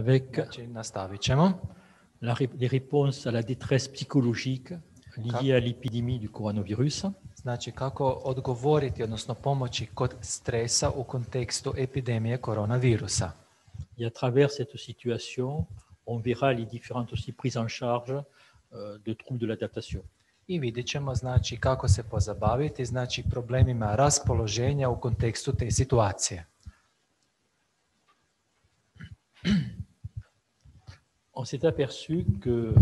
avec Znači, nastavit ćemo. les réponses à la détresse psychologique liée à l'épidémie du coronavirus. Znači, kako odgovoriti, odnosno pomoći kod stresa u kontekstu epidemije koronavirusa. Et à travers cette situation, on verra les différentes aussi prises en charge de troubles de l'adaptation. I vidjet ćemo, znači, kako se pozabaviti, znači, problemima raspoloženja u kontekstu te situacije. On s'est aperçu que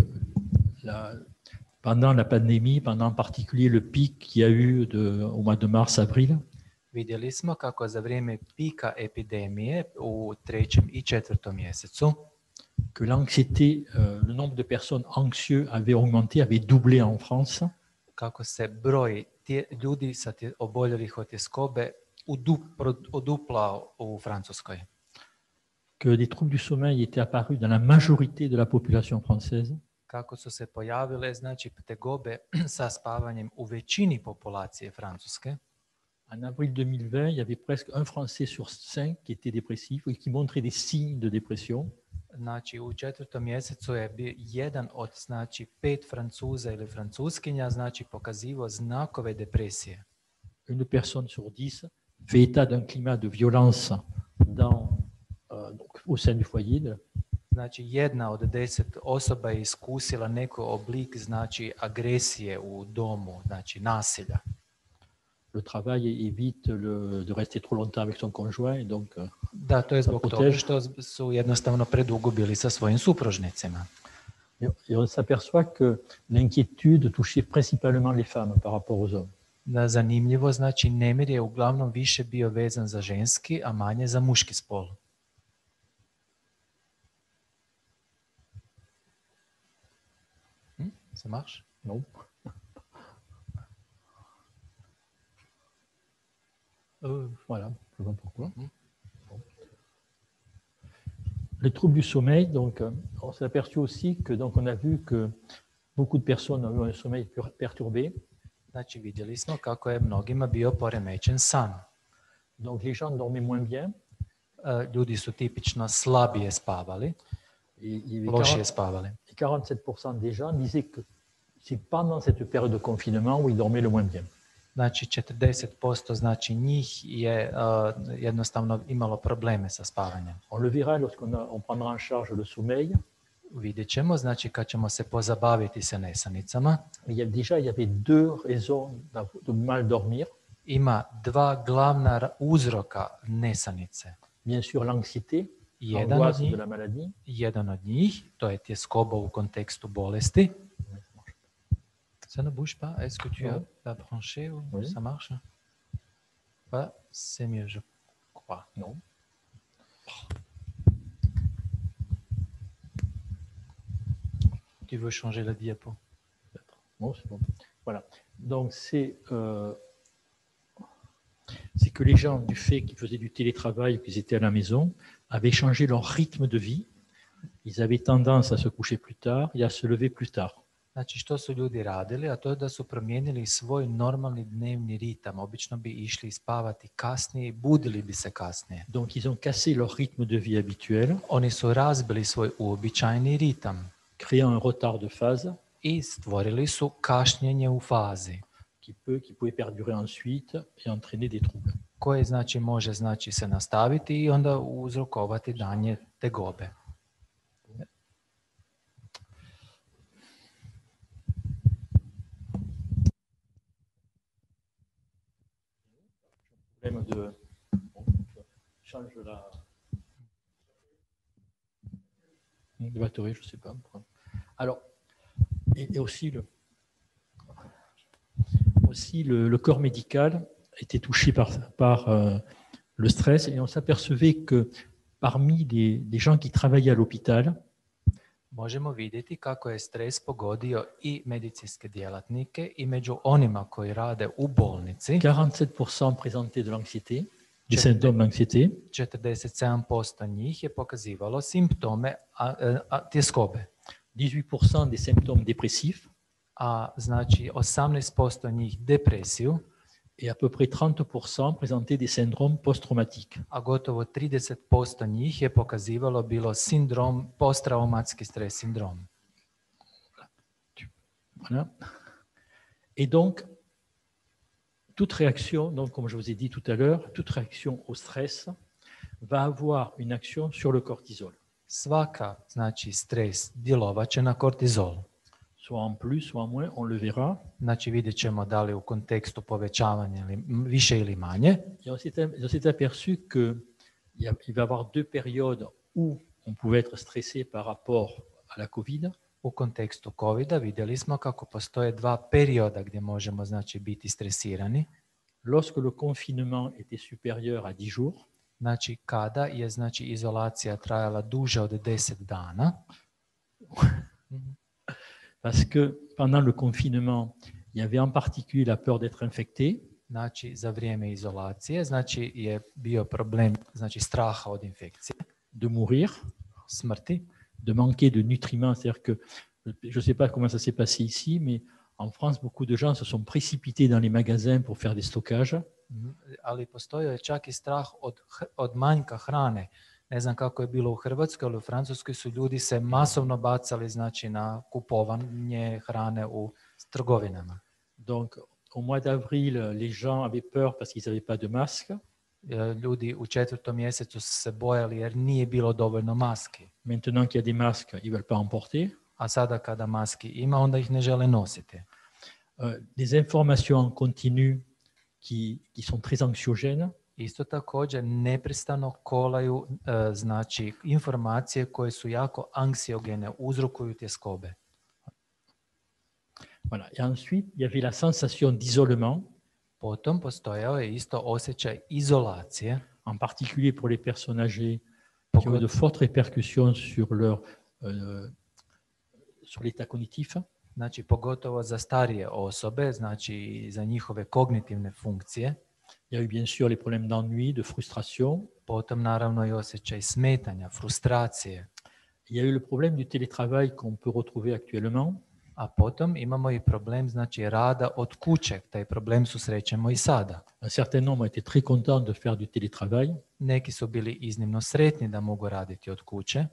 pendant la pandémie, pendant en particulier le pic qu'il y a eu au mois de mars-avril, Vidjeli smo kako za vrijeme pika epidemije u 3. i 4. mjesecu que l'anxiété, le nombre de personnes anxieuses avait augmenté, avait doublé en France. Kako se broj ljudi oboljelih od tjeskobe uduplao u Francuskoj. Que des troubles du sommeil étaient apparus dans la majorité de la population française. Kako su se pojavile, znači, tegobe sa spavanjem u većini populacije Francuske. En avril 2020, il y avait presque un Français sur 5 qui était dépressif et qui montrait des signes de dépression. Znači, u 4. mjesecu je bio jedan od, znači, 5 Francuza ili Francuskinja, znači, pokazivao znakove depresije. Une personne sur 10 fait état d'un climat de violence donc, au sein du foyer. Znači, 1 od 10 osoba je iskusila neki oblik, znači, agresije u domu, znači, nasilja. Le travail évite de rester trop longtemps avec son conjoint. Et donc, da, to je zbog toga što su jednostavno predugo bili sa svojim supružnicima. Et on s'aperçoit que l'inquiétude touchait principalement les femmes par rapport aux hommes. Da, zanimljivo, znači, nemir je uglavnom više bio vezan za ženski, a manje za muški spol. Ça marche? Non. Voilà, je vois pourquoi. Les troubles du sommeil, donc, on s'est aperçu aussi que, donc, on a vu que beaucoup de personnes ont eu un sommeil perturbé. Znači, vidjeli smo kako je mnogima bio poremećen san. Donc, les gens dormaient moins bien. Ljudi su tipično slabije spavali, lošije spavali. Et 47% des gens disaient que c'est pendant cette période de confinement où ils dormaient le moins bien. Znači, 40%, znači, njih je jednostavno imalo probleme sa spavanjem. On le verra lorsqu'on prendra en charge le sommeil. Vidjet ćemo, znači, kad ćemo se pozabaviti sa nesanicama. Il y avait 2 raisons de mal dormir. Ima 2 glavna uzroka nesanice. Bien sûr, l'anxiété, l'angoisse de la maladie. Jedan od njih, to je tjeskoba u kontekstu bolesti. Ça ne bouge pas? Est-ce que tu as la branchée ou oui. Ça marche? Voilà, c'est mieux, je crois. Non. Tu veux changer la diapo? Non, c'est bon. Voilà. Donc, c'est que les gens, du fait qu'ils faisaient du télétravail, qu'ils étaient à la maison, avaient changé leur rythme de vie. Ils avaient tendance à se coucher plus tard et à se lever plus tard. Znači, što su ljudi radili, a to je da su promijenili svoj normalni dnevni ritam. Obično bi išli spavati kasnije i budili bi se kasnije. Donc, ils ont cassé leur rythme de vie habituel. Oni su razbili svoj uobičajeni ritam. Créant un retard de phase. I stvorili su kašnjenje u fazi. Qui pouvait perdurer ensuite et entraîner des troubles. Koje, znači, može, znači, se nastaviti i onda uzrokovati danje tegobe. Change la batterie, je ne sais pas. Alors, et aussi le corps médical était touché par le stress et on s'apercevait que parmi les gens qui travaillaient à l'hôpital, možemo vidjeti kako je stres pogodio i medicinske djelatnike i među onima koji rade u bolnici. 47% présentaient de l'anxiété, des symptômes d'anxiété. 47% njih je pokazivalo simptome tjeskobe. 18% des symptômes dépressifs. A znači 18% njih depresiju. et à peu près 30% présentaient des syndromes post-traumatiques. a gotovo 30% njih je pokazivalo bilo sindrom, posttraumatski stres sindrom. Voilà. Et donc, toute réaction, donc, comme je vous ai dit tout à l'heure, toute réaction au stress va avoir une action sur le cortisol, Svaka, znači stres, djelovaće na kortizol. soit en plus, soit en moins, on le verra. Znači vidjet ćemo da li u kontekstu povećavanja ili više ili manje. Et on s'est aperçu qu'il va y avoir deux périodes où on pouvait être stressé par rapport à la Covid. U kontekstu COVID-a vidjeli smo kako postoje dva perioda gdje možemo znači biti stresirani. Lorsque le confinement était supérieur à 10 jours, Znači kada je znači izolacija trajala duže od 10 dana. parce que pendant le confinement, il y avait en particulier la peur d'être infecté. Znači za vrijeme izolacije znači je bio problem znači straha od infekcije, de mourir, smrti, de manquer de nutriments. C'est-à-dire que, je ne sais pas comment ça s'est passé ici, mais en France, beaucoup de gens se sont précipités dans les magasins pour faire des stockages. ali postojao je čak i strah od manjka hrane. Ne znam kako je bilo u Hrvatskoj, ali u Francuskoj su ljudi se masovno bacali znači na kupovanje hrane u trgovinama. Donc, au mois d'avril, les gens avaient peur parce qu'ils n'avaient pas de masque. Ljudi u 4. mjesecu su se bojali jer nije bilo dovoljno maski. Maintenant qu'il y a des masques, ils ne veulent pas en porter. A sada kada maski ima, onda ih ne žele nositi. Des informations en continu qui sont très anxiogènes. Isto također neprestano kolaju znači informacije koje su jako anksiogene, uzrokuju tjeskobe. Voilà. Et ensuite, il y avait la sensation d'isolement. Potom postojao je isto osjećaj izolacije, en particulier pour les personnes âgées qui ont de fortes répercussions sur l'état cognitif. Znači pogotovo za starije osobe, znači za njihove kognitivne funkcije. Il y a eu bien sûr les problèmes d'ennui, de frustration. Potom naravno i osjećaj smetanja, frustracije. Il y a eu le problème du télétravail qu'on peut retrouver actuellement. A potom imamo i problem znači rada od kuće. Taj problem susrećemo i sada. Un certain nombre étaient très contents de faire du télétravail. Neki su bili iznimno sretni da mogu raditi od kuće.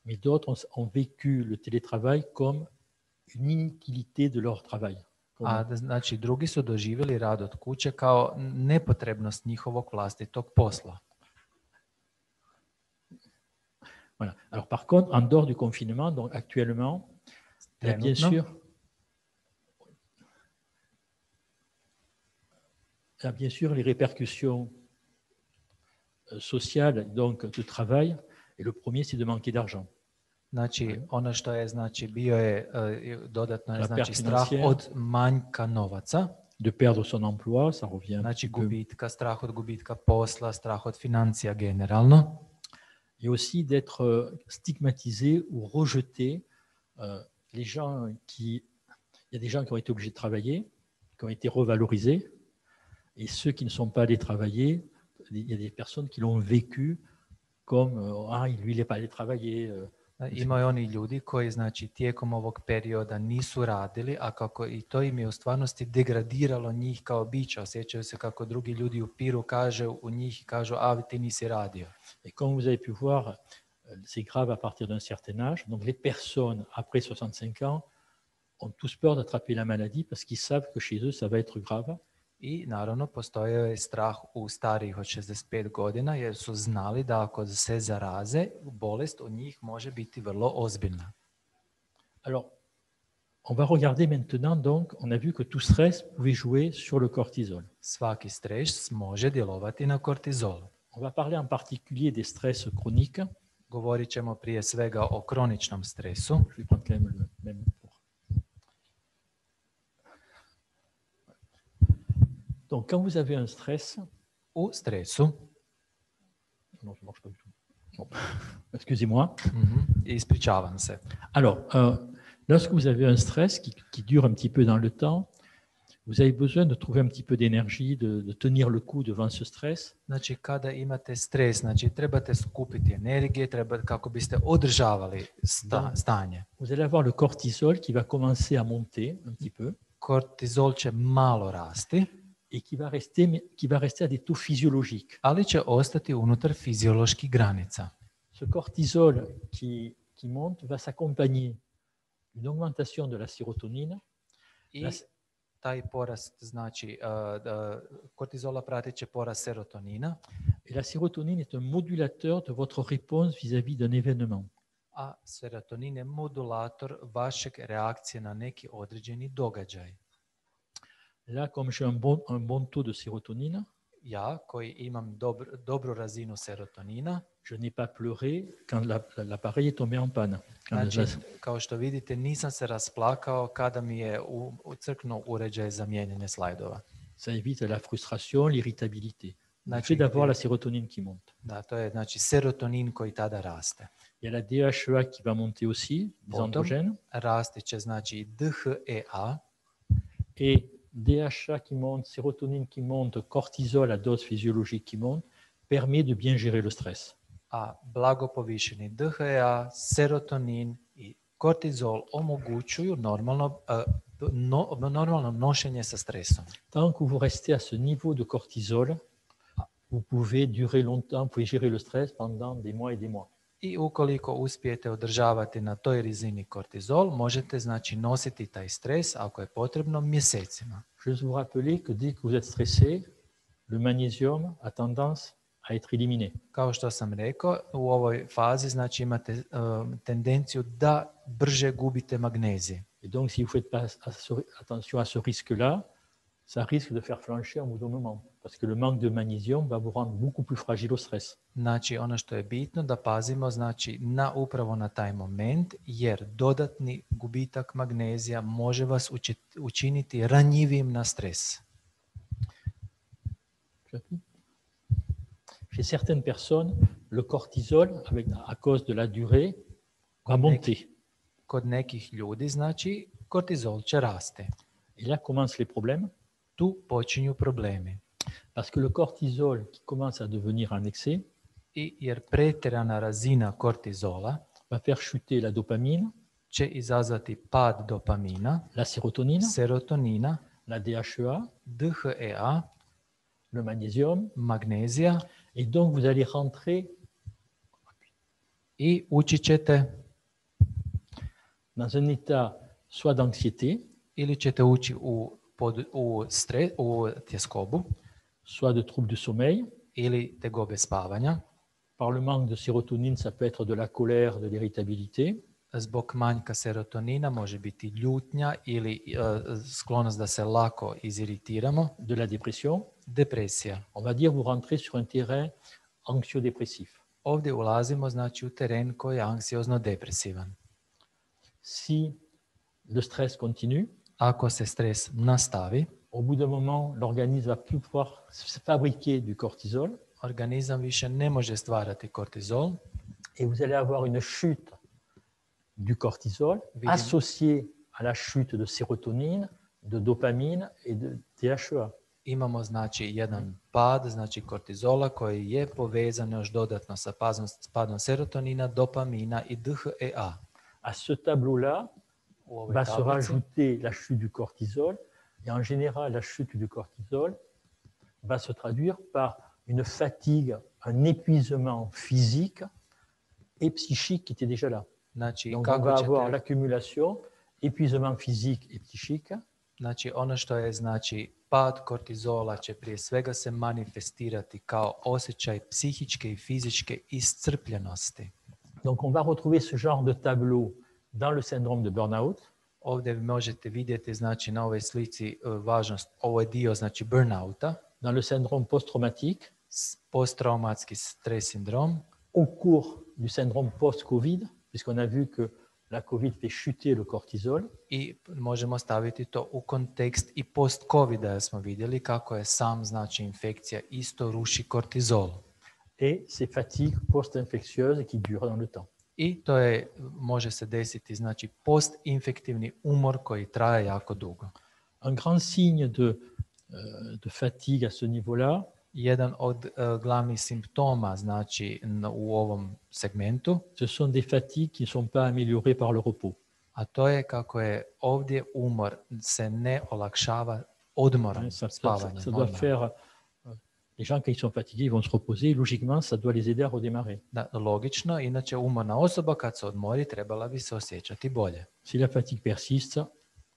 Mais d'autres ont vécu le télétravail comme une inutilité de leur travail. A znači drugi su doživjeli rad od kuće kao nepotrebnost njihovog vlastitog posla. Voilà. Alors par contre, en dehors du confinement, donc actuellement, il y a bien sûr les répercussions sociales donc de travail. Et le premier, c'est de manquer d'argent. Znači, ono što je znači bio je dodatno je znači strah od manjka novaca, de perdre son emploi, ça revient. Znači gubitka, strah od gubitka posla, strah od financija generalno. Et aussi d'être stigmatisé ou rejeté. Les gens il y a des gens qui ont été obligés de travailler, qui ont été revalorisés, et ceux qui ne sont pas allés travailler, il y a des personnes qui l'ont vécu comme lui il n'est pas allé travailler. Imaju oni ljudi koji znači tijekom ovog perioda nisu radili, a kako i to im je u stvarnosti degradiralo njih kao bića. Osjećaju se kako drugi ljudi upiru, kaže u njih i kažu, ti nisi radio. Et comme vous avez pu voir, c'est grave à partir d'un certain âge. Donc les personnes après 65 ans ont tous peur d'attraper la maladie parce qu'ils savent que chez eux ça va être grave. I naravno postojao je strah u starijih od 65 godina jer su znali da ako se zaraze, bolest od njih može biti vrlo ozbiljna. Alors, on va regarder maintenant, donc, on a vu que tout stress pouvait jouer sur le cortisol. Svaki stres može djelovati na kortizol. On va parler en particulier des stress chroniques. Govorit ćemo prije svega o kroničnom stresu. Je vais prendre quand même le même. Donc, quand vous avez un stress, u stresu, non, ça marche pas du tout. Bon. Excusez-moi. Ispričavam se. Alors, lorsque vous avez un stress qui dure un petit peu dans le temps, vous avez besoin de trouver un petit peu d'énergie, de tenir le coup devant ce stress. Znači, kada imate stres, znači trebate skupiti energije, kako biste održavali stanje. Vous allez avoir le cortisol qui va commencer à monter un petit peu. Kortizol će malo rasti. et qui va rester à des taux physiologiques. ali će ostati unutar fizioloških granica. Ce cortisol qui monte va s'accompagner d'une augmentation de la sérotonine. I taj porast, znači, kortizola pratit će porast serotonina, Et la sérotonine est un modulateur de votre réponse vis-à-vis d'un événement. a serotonin je modulator vašeg reakcije na neki određeni događaj. Là, comme j'ai un bon taux de sérotonine, Ja, koji imam dobru razinu serotonina, je n'ai pas pleuré quand l'appareil est tombé en panne. znači, kao što vidite, nisam se rasplakao kada mi je ucrknuo uređaj za mijenjanje slajdova. Ça évite la frustration, l'irritabilité. Le Znači, fait d'avoir la sérotonine qui monte. Da, to je znači serotonin koji tada raste. Il y a la DHEA qui va monter aussi, des androgènes. Raste će znači i DHEA. Et DHA qui monte, sérotonine qui monte, cortisol à dose physiologique qui monte, permet de bien gérer le stress. A blago povišeni DHEA, serotonin i kortizol omogućuju normalno nošenje sa stresom. Tant que vous restez à ce niveau de cortisol, vous pouvez durer longtemps, vous pouvez gérer le stress pendant des mois et des mois. I ukoliko uspijete održavati na toj razini kortizol, možete znači nositi taj stres, ako je potrebno, mjesecima. Je veux vous rappeler que dès que vous êtes stressé, le magnésium a tendance à être éliminé. Kao što sam rekao, u ovoj fazi znači imate tendenciju da brže gubite magnezije. Et donc, si vous ne faites pas attention à ce risque-là, ça risque de faire flancher un bout d'un moment. Parce que le manque de magnésium va vous rendre beaucoup plus fragile au stress. Znači, ono što je bitno da pazimo znači, upravo na taj moment, jer dodatni gubitak magnezija može vas učiniti ranjivim na stres. Chez certaines personnes, le cortisol, à cause de la durée, va monter. Kod nekih ljudi, znači, kortizol će raste. Et là commencent les problèmes. Tu počinju problemi. Parce que le cortisol qui commence à devenir en excès, jer pretjerana razina kortizola va faire chuter la dopamine, će izazvati pad dopamina, la sérotonine, serotonina, la DHEA, DHEA, le magnésium, magnezija, et donc vous allez rentrer i ući ćete dans un état soit d'anxiété, ili ćete ući u tjeskobu, soit de troubles du sommeil, ili tegobe spavanja. Par le manque de sérotonine, ça peut être de la colère, de l'irritabilité. Zbog manjka serotonina može biti ljutnja ili sklonost da se lako iziritiramo. De la dépression. Depresija. On va dire vous rentrez sur un terrain anxio-dépressif. Ovdje ulazimo znači u teren koji je anksiozno-depresivan. Si le stress continue, ako se stres nastavi, au bout d'un moment, l'organisme va plus pouvoir fabriquer du cortisol. Organizam više ne može stvarati kortizol. Et vous allez avoir une chute du cortisol associée à la chute de sérotonine, de dopamine et de DHEA. Imamo znači jedan pad znači kortizola koji je povezan još dodatno sa padom serotonina, dopamina i DHEA. À ce tableau-là va se rajouter la chute du cortisol. Et en général, la chute du cortisol va se traduire par une fatigue, un épuisement physique et psychique qui était déjà là. Donc on va avoir l'accumulation, épuisement physique et psychique. Znači ono što je znači pad kortizola će prije svega se manifestirati kao osjećaj psihičke i fizičke iscrpljenosti. Donc on va retrouver ce genre de tableau dans le syndrome de burn-out. Ovdje možete vidjeti znači na ovoj slici važnost, ovo je dio znači burnouta. Dans le syndrome post-traumatique. Post-traumatski stres syndrome. Au cours du syndrome post-Covid, puisqu'on a vu que la Covid fait chuter le cortisol. I možemo staviti to u kontekst i post-Covida, jer smo vidjeli kako je sam znači infekcija isto ruši kortizol. Et ces fatigues post-infectieuses qui durent dans le temps. I to je, može se desiti znači post-infektivni umor koji traje jako dugo. Un grand signe de fatigue à ce niveau-là. Jedan od glavnih simptoma znači u ovom segmentu, ce sont des fatigues qui ne sont pas améliorées par le repos. A to je kako je ovdje umor se ne olakšava odmorom, Ça spavanjem, doit odmorom. faire. Les gens, quand ils sont fatigués, ils vont se reposer. Logiquement, ça doit les aider à redémarrer. Da, logično, inače umorna osoba kad se odmori trebala bi se osjećati bolje. Si la fatigue persiste,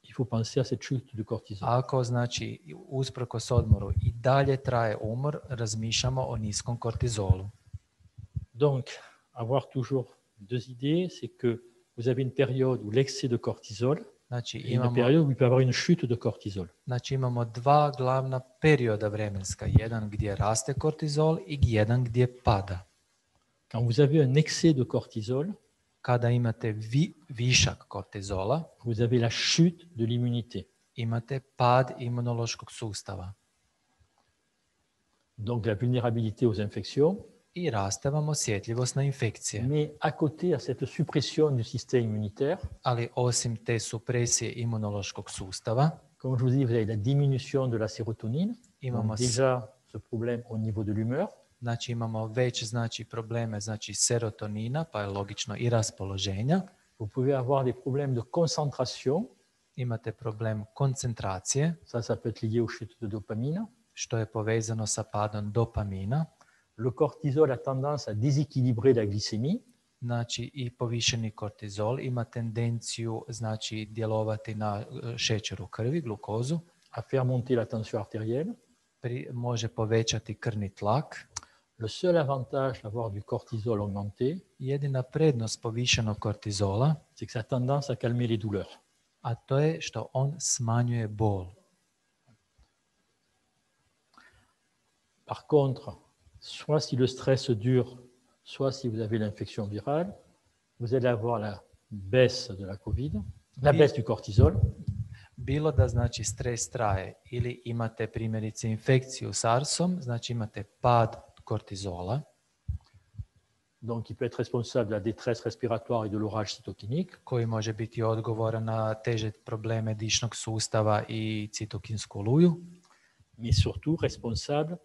il faut penser à cette chute de cortisol. Ako znači usprkos odmoru i dalje traje umor, razmišljamo o niskom kortizolu. Donc, avoir toujours deux idées, c'est que vous avez une période où l'excès de cortisol Znači et une période où il peut y avoir une chute de cortisol. Znači imamo dva glavna perioda vremenska, jedan gdje raste kortizol i jedan gdje pada. Quand vous avez un excès de cortisol, Kada imate višak kortizola, vous avez la chute de l'immunité. imate pad imunološkog sustava Donc la vulnérabilité aux infections, i raste vam osjetljivost na infekcije. mais à côté, à cette suppression du système immunitaire, Ali osim te supresije imunološkog sustava, comme je vous dis, vous avez la diminution de la sérotonine, imamo, donc déjà ce problème au niveau de l'humeur. znači imamo već znači, probleme znači, serotonina, pa je logično i raspoloženja. Vous pouvez avoir des problèmes de concentration, Imate problem koncentracije, ça peut être lié aux chutes de dopamine. što je povezano sa padom dopamina. Le cortisol a tendance à déséquilibrer la glycémie. Znači i povišeni kortizol ima tendenciju znači djelovati na šećer u krvi, glukozu, à faire monter la tension artérielle. može povećati krvni tlak. Le seul avantage d'avoir du cortisol augmenté, Jedina prednost povišenog kortizola, c'est que ça a tendance à calmer les douleurs. a to je što on smanjuje bol. Par contre, soit si le stress dure, soit si vous avez l'infection virale, vous allez avoir la baisse de la Covid, la baisse du cortisol. Bilo da znači stres traje ili imate primjerice infekciju SARS-om, znači imate pad kortizola. Donc, il peut être responsable de la détresse respiratoire et de l'orage cytokinique. Koji može biti odgovoran na teže probleme dišnog sustava i citokinsku oluju. Mais surtout responsable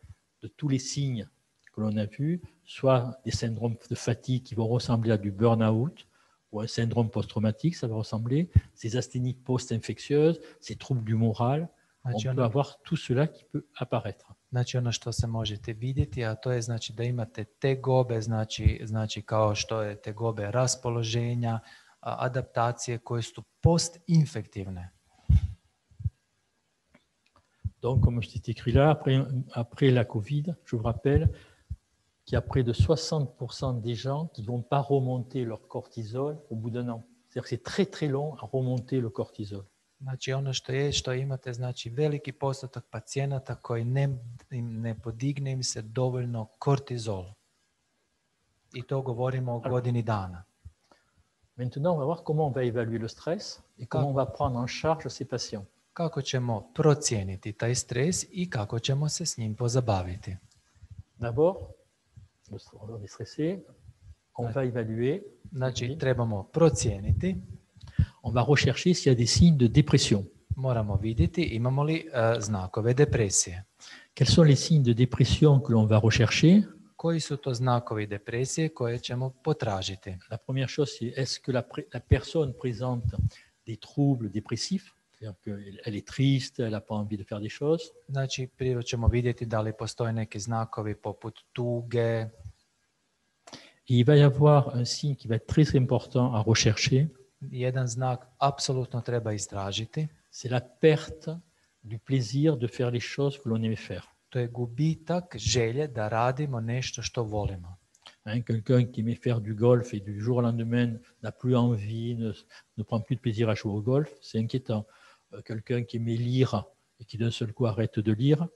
de tous les signes que l'on a vus, soit des syndromes de fatigue qui vont ressembler à du burn-out, ou un syndrome post-traumatique, ça va ressembler, ces asthénies post-infectieuses, ces troubles du moral, Znači, on peut avoir tout cela qui peut apparaître. Znači ono što se možete vidjeti, a to je znači da imate tegobe, znači kao što je tegobe raspoloženja, adaptacije koje su postinfektivne. Donc, comme je t'ai écrit là, après la Covid, je vous rappelle qu'il y a près de 60% des gens qui ne vont pas remonter leur cortisol au bout d'un an. C'est-à-dire que c'est très très long à remonter le cortisol. Znači ono što imate, znači veliki postotak pacijenata koji ne podigne im se dovoljno kortizol. I to govorimo o godini dana. Maintenant, on va voir comment on va évaluer le stress et comment on va prendre en charge ces patients. Kako ćemo procijeniti taj stres i kako ćemo se s njim pozabaviti. D'abord, on est stressé, on va évaluer. Znači, trebamo procijeniti. On va rechercher s'il y a des signes de dépression. Moramo vidjeti imamo li znakove depresije. Quels sont les signes de dépression que l'on va rechercher? Koji su to znakovi depresije koje ćemo potražiti? La première chose, c'est est-ce que la personne présente des troubles dépressifs? C'est-à-dire qu'elle est triste, elle n'a pas envie de faire des choses. Znači, prvo ćemo vidjeti da li postoje neki znakovi poput tuge. Et il va y avoir un signe qui va être très important à rechercher. Jedan znak apsolutno treba istražiti. C'est la perte du plaisir de faire les choses que l'on aimait faire. To je gubitak želje da radimo nešto što volimo. Quelqu'un qui aimait faire du golf et du jour au lendemain n'a plus envie, ne prend plus de plaisir à jouer au golf, c'est inquiétant. Quelqu'un qui aimait lire et qui d'un seul coup arrête de lire,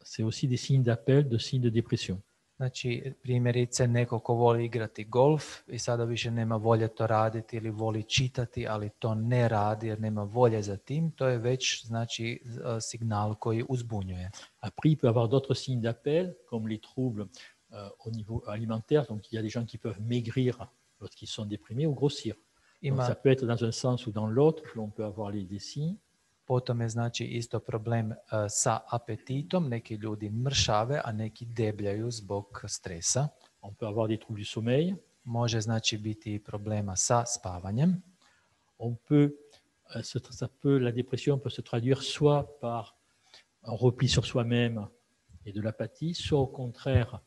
c'est aussi des signes d'appel, de signes de dépression. Znači, primjerice, neko ko voli igrati golf i sada više nema volje to raditi ili voli čitati, ali to ne radi jer nema volje za tim, to je već znači signal koji uzbunjuje. Après, il peut y avoir d'autres signes d'appel, comme les troubles au niveau alimentaire. Donc, il y a des gens qui peuvent maigrir lorsqu'ils sont déprimés ou grossir. Donc, ça peut être dans un sens ou dans l'autre, on peut avoir des signes. Potom je znači isto problem sa apetitom, neki ljudi mršave, a neki debljaju zbog stresa. On peut avoir des troubles du sommeil. Može znači biti problema sa spavanjem. La dépression peut se traduire soit par un repli sur soi-même et de l'apathie, soit au contraire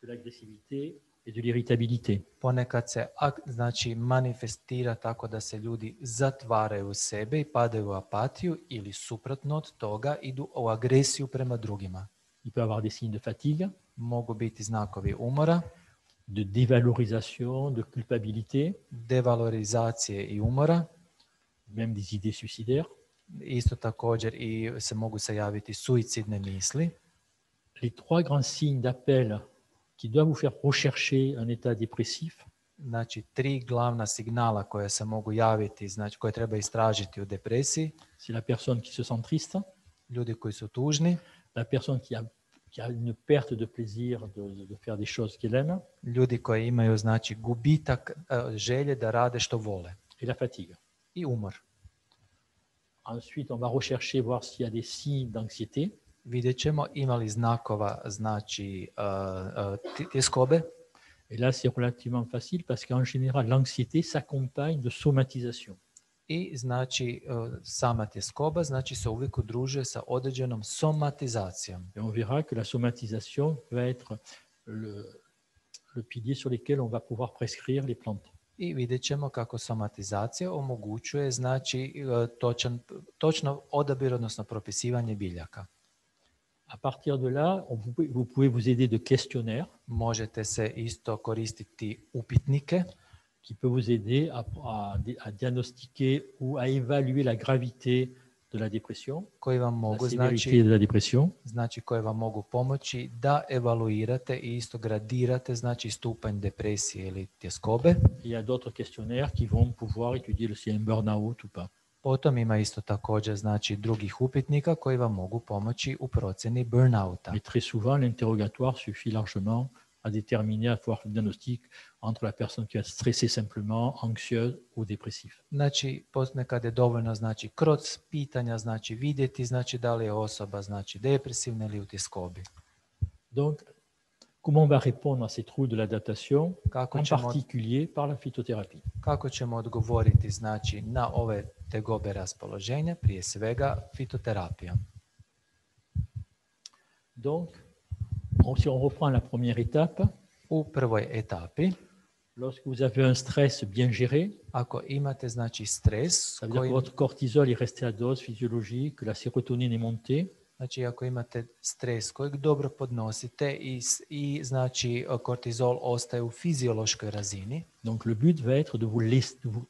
de l'agressivité et de l'irritabilité. Ponekad se znači manifestira tako da se ljudi zatvaraju u sebe i padaju u apatiju ili suprotno od toga idu u agresiju prema drugima. Il peut y avoir des signes de fatigue, Mogu biti znakovi umora, de dévalorisation, de culpabilité, devalorizacije i umora, même des idées suicidaires. isto također i se mogu se javiti suicidne misli. Les trois grands signes d'appel qui doivent vous faire rechercher un état dépressif, Znači, 3 glavna signala koje se mogu javiti, znači koje treba istražiti u depresiji. c'est la personne qui se sent triste, Ljudi koji su tužni, la personne qui a une perte de plaisir de faire des choses qu'elle aime, ljudi koji imaju znači gubitak želje da rade što vole et la fatigue. i umor. Ensuite, on va rechercher voir s'il y a des signes d'anxiété. Vidjet ćemo ima li znakova znači tjeskobe. Et là, c'est relativement facile parce qu'en général, l'anxiété s'accompagne de somatisation. I znači sama tjeskoba znači se uvijek udružuje sa određenom somatizacijom. Et on verra que la somatisation va être le pilier sur lequel on va pouvoir prescrire les plantes. I vidjet ćemo kako somatizacija omogućuje znači točno odabir, odnosno propisivanje biljaka. À partir de là, vous pouvez vous aider de questionnaires Možete se isto koristiti upitnike qui peuvent vous aider à diagnostiquer ou à évaluer la gravité de la dépression, koji vam la mogu sévérité de la dépression. znači koje vam mogu pomoći da evaluirate i isto gradirate znači stupanj depresije ili tjeskobe. Il y a d'autres questionnaires qui vont pouvoir étudier s'il y a un burn-out ou pas. Potom ima isto također znači drugih upitnika koji vam mogu pomoći u procjeni burnouta. Mais très souvent, l'interrogatoire suffit largement à déterminer, à faire le diagnostic entre la personne qui va être stressée simplement, anxieuse ou dépressive. Znači, ponekad je dovoljno znači kroz pitanja znači vidjeti znači da li je osoba znači depresivna ili u tjeskobi. Donc, comment on va répondre à ces troubles de l'adaptation, Kako en ćemo, particulier par la phytothérapie? kako ćemo odgovoriti znači na ove tegobe raspoloženja, prije svega fitoterapijom. Donc, si on reprend la première étape, U prvoj etapi, lorsque vous avez un stress bien géré, ako imate znači stres, ça veut dire que votre cortisol est resté à dose physiologique, que la sérotonine est montée, znači ako imate stres kojeg dobro podnosite i znači kortizol ostaje u fiziološkoj razini, donc le but va être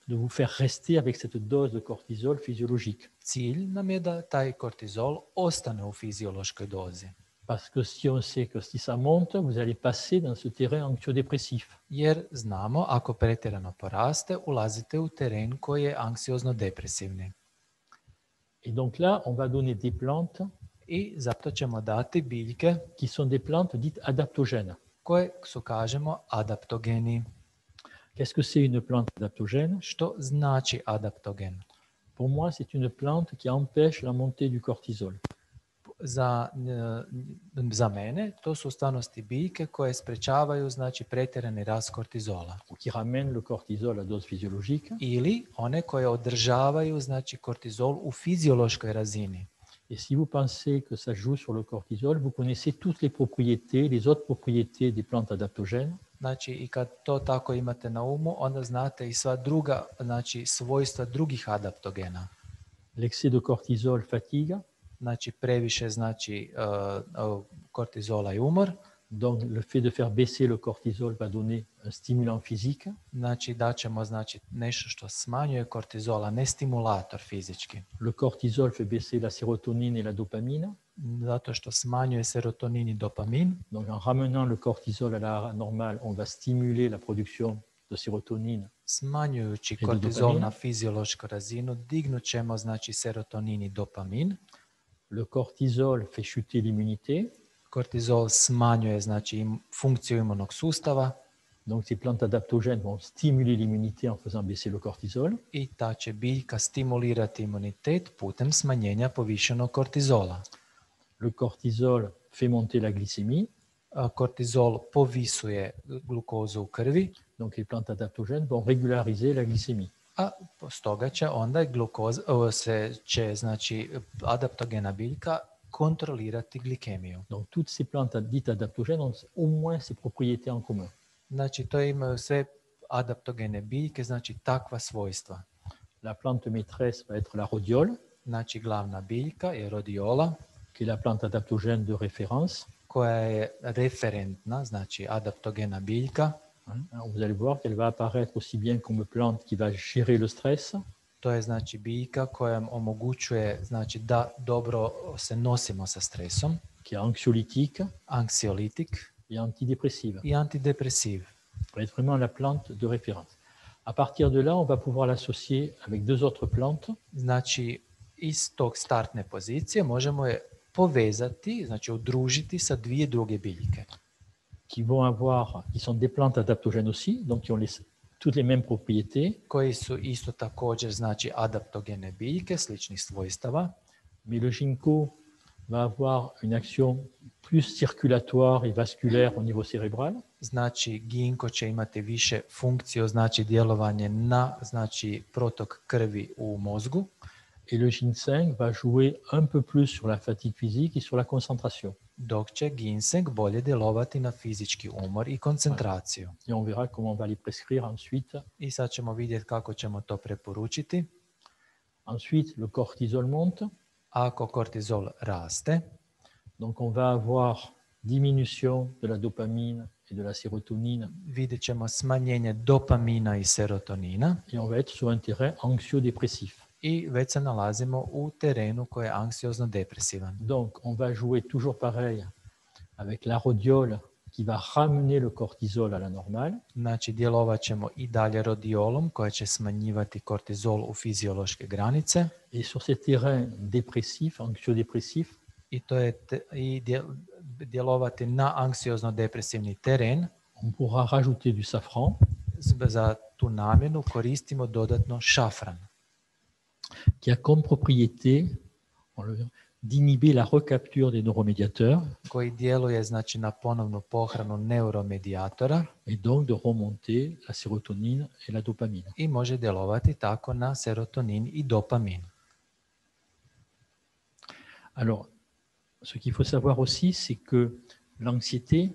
de vous faire rester avec cette dose de cortisol physiologique. cilj nam je da taj kortizol ostane u fiziološkoj dozi. Parce que si on sait que si ça monte, vous allez passer dans ce terrain anxiodépressif. Jer znamo, ako pretjerano poraste, ulazite u teren koji je anksiozno-depresivni. Et donc là, on va donner des plantes I zato ćemo dati biljke qui sont des plantes dites adaptogènes. koje su, kažemo, adaptogeni. Qu'est-ce que c'est une plante adaptogène? Što znači adaptogen? Pour moi, c'est une plante qui empêche la montée du cortisol. Za mene to su u stvarnosti biljke koje sprečavaju znači pretjerani rast kortizola. Qui ramène le cortisol à dose physiologique. Ili one koje održavaju znači kortizol u fiziološkoj razini. Et si vous pensez que ça joue sur le cortisol, vous connaissez toutes les propriétés, les autres propriétés des plantes adaptogènes. Znači i kad to tako imate na umu, onda znate i sva druga znači svojstva drugih adaptogena. L'excès de cortisol fatigue. Znači previše znači kortizola i umor. Donc le fait de faire baisser le cortisol va donner un stimulant physique. Znači daćemo znači nešto što smanjuje kortizola, ne stimulator fizički. Le cortisol fait baisser la sérotonine et la dopamine. Zato što smanjuje serotonin i dopamin. Donc en ramenant le cortisol à la normale, on va stimuler la production de sérotonine. Smanjujući kortizol na fiziološku razinu, dignut ćemo znači serotonin i dopamin. Le cortisol fait chuter l'immunité. Kortizol smanjuje znači funkciju imunog sustava. Donc ces plantes adaptogènes vont stimuler l'immunité en faisant baisser le cortisol. I ta će biljka stimulirati imunitet putem smanjenja povišenog kortizola. Le cortisol fait monter la glycémie. Kortizol povisuje glukozu u krvi. Donc les plantes adaptogènes vont régulariser la glycémie. A stoga će onda znači adaptogena biljka kontrolirati glikemiju. Donc toutes ces plantes dites adaptogènes ont au moins ces propriétés en commun. Znači, to imaju sve adaptogene biljke, znači takva svojstva. La plante maîtresse va être la rhodiole, Znači, glavna biljka je rodiola, qui est la plante adaptogène de référence. koja je referentna, znači adaptogena biljka. Alors, vous allez voir qu'elle va apparaître aussi bien comme plante qui va gérer le stress, To je znači biljka koja omogućuje znači, da dobro se nosimo sa stresom, qui est anxiolytique anksiolitik et antidépressive. i antidepresiv. Ça va être vraiment la plante de référence. À partir de là, on va pouvoir l'associer avec deux autres plantes Znači, iz tog startne pozicije možemo je povezati, znači udružiti sa dvije druge biljke. qui sont des plantes adaptogènes aussi, donc qui ont toutes les mêmes propriétés, koji su isto također znači adaptogene biljke sličnih svojstava, mais le ginkgo va avoir une action plus circulatoire et vasculaire au niveau cérébral, znači ginko će imati više funkciju, znači djelovanje na znači protok krvi u mozgu, et le ginseng va jouer un peu plus sur la fatigue physique et sur la concentration. dok će ginseng bolje djelovati na fizički umor i koncentraciju. Et on verra comment on va les prescrire ensuite. I sad ćemo vidjeti kako ćemo to preporučiti. Ensuite, le cortisol monte, Ako kortizol raste, donc on va avoir diminution de la dopamine et de la sérotonine, vidjet ćemo smanjenje dopamina i serotonina et on va être sur un terrain anxio-dépressif. i već se nalazimo u terenu koji je anksiozno-depresivan. Donc, on va jouer toujours pareil avec la rhodiole qui va ramener le cortisol à la normale. Znači, djelovat ćemo i dalje rodiolom koja će smanjivati kortizol u fiziološke granice Et sur ces terrains dépressifs, anxio-dépressifs, i to je djelovati na anksiozno-depresivni teren. on pourra rajouter du safran Za tu namjenu koristimo dodatno šafran, qui a comme propriété d'inhiber la recapture des neuromédiateurs koji djeluje znači na ponovnu pohranu neuromedijatora et donc de remonter la sérotonine et la dopamine. i može djelovati tako na serotonin i dopamin. Alors, ce qu'il faut savoir aussi, c'est que l'anxiété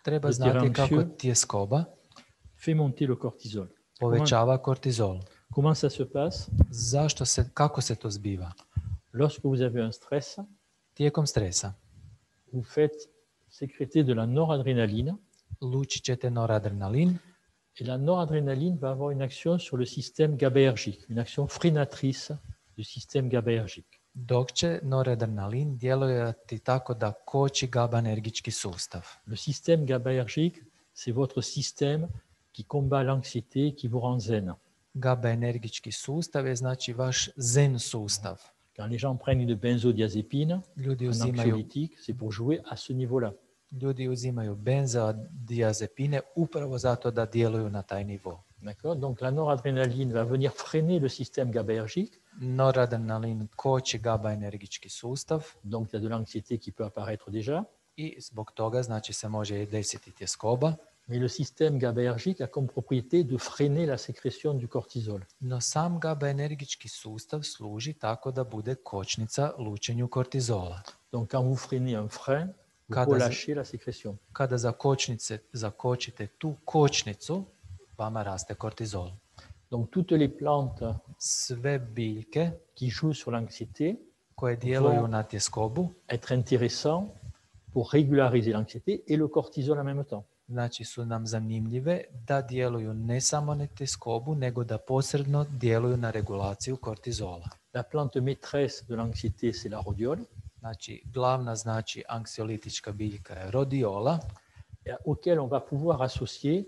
Treba Le znati tirant kako anxieux. tjeskoba fait monter le cortisol. povećava kortizol. Comment ça se passe? Kako se to zbiva? Lorsque vous avez un stress, Tijekom stresa vous faites sécréter de la noradrénaline, lučit ćete noradrenalin et la noradrénaline va avoir une action sur le système GABAergique, une action freinatrice du système GABAergique. dok će noradrenalin djelovati tako da koči GABA-energički sustav. Le système GABAergique, c'est votre système qui combat l'anxiété, qui vous rend zen. GABA-energički sustav je znači vaš zen sustav. Quand les gens prennent une benzodiazépine, Ljudi un uzimaju, anxiolytique, c'est pour jouer à ce niveau-là. ljudi uzimaju benzodiazepine upravo zato da djeluju na taj nivo. D'accord? Donc la noradrénaline va venir freiner le système GABAergique, Noradrenalin koči GABA-energički sustav donc il y a de l'anxiété qui peut apparaître déjà, i zbog toga znači se može desiti tjeskoba. mais le système GABAergique a comme propriété de freiner la sécrétion du cortisol. No sam GABA-energički sustav služi tako da bude kočnica lučenju kortizola. Donc quand vous freinez un frein, vous Kada relâchez la sécrétion. Kada zakočite tu kočnicu, vama raste kortizol. Donc toutes les plantes Sve biljke qui jouent sur l'anxiété koje djeluju na tjeskobu, être intéressants pour régulariser l'anxiété et le cortisol en même temps. znači su nam zanimljive da djeluju ne samo na tjeskobu, nego da posredno djeluju na regulaciju kortizola. La plante maîtresse de l'anxiété, c'est la rhodiole, Znači, glavna znači anksiolitička biljka je rodiola, et auquel on va pouvoir associer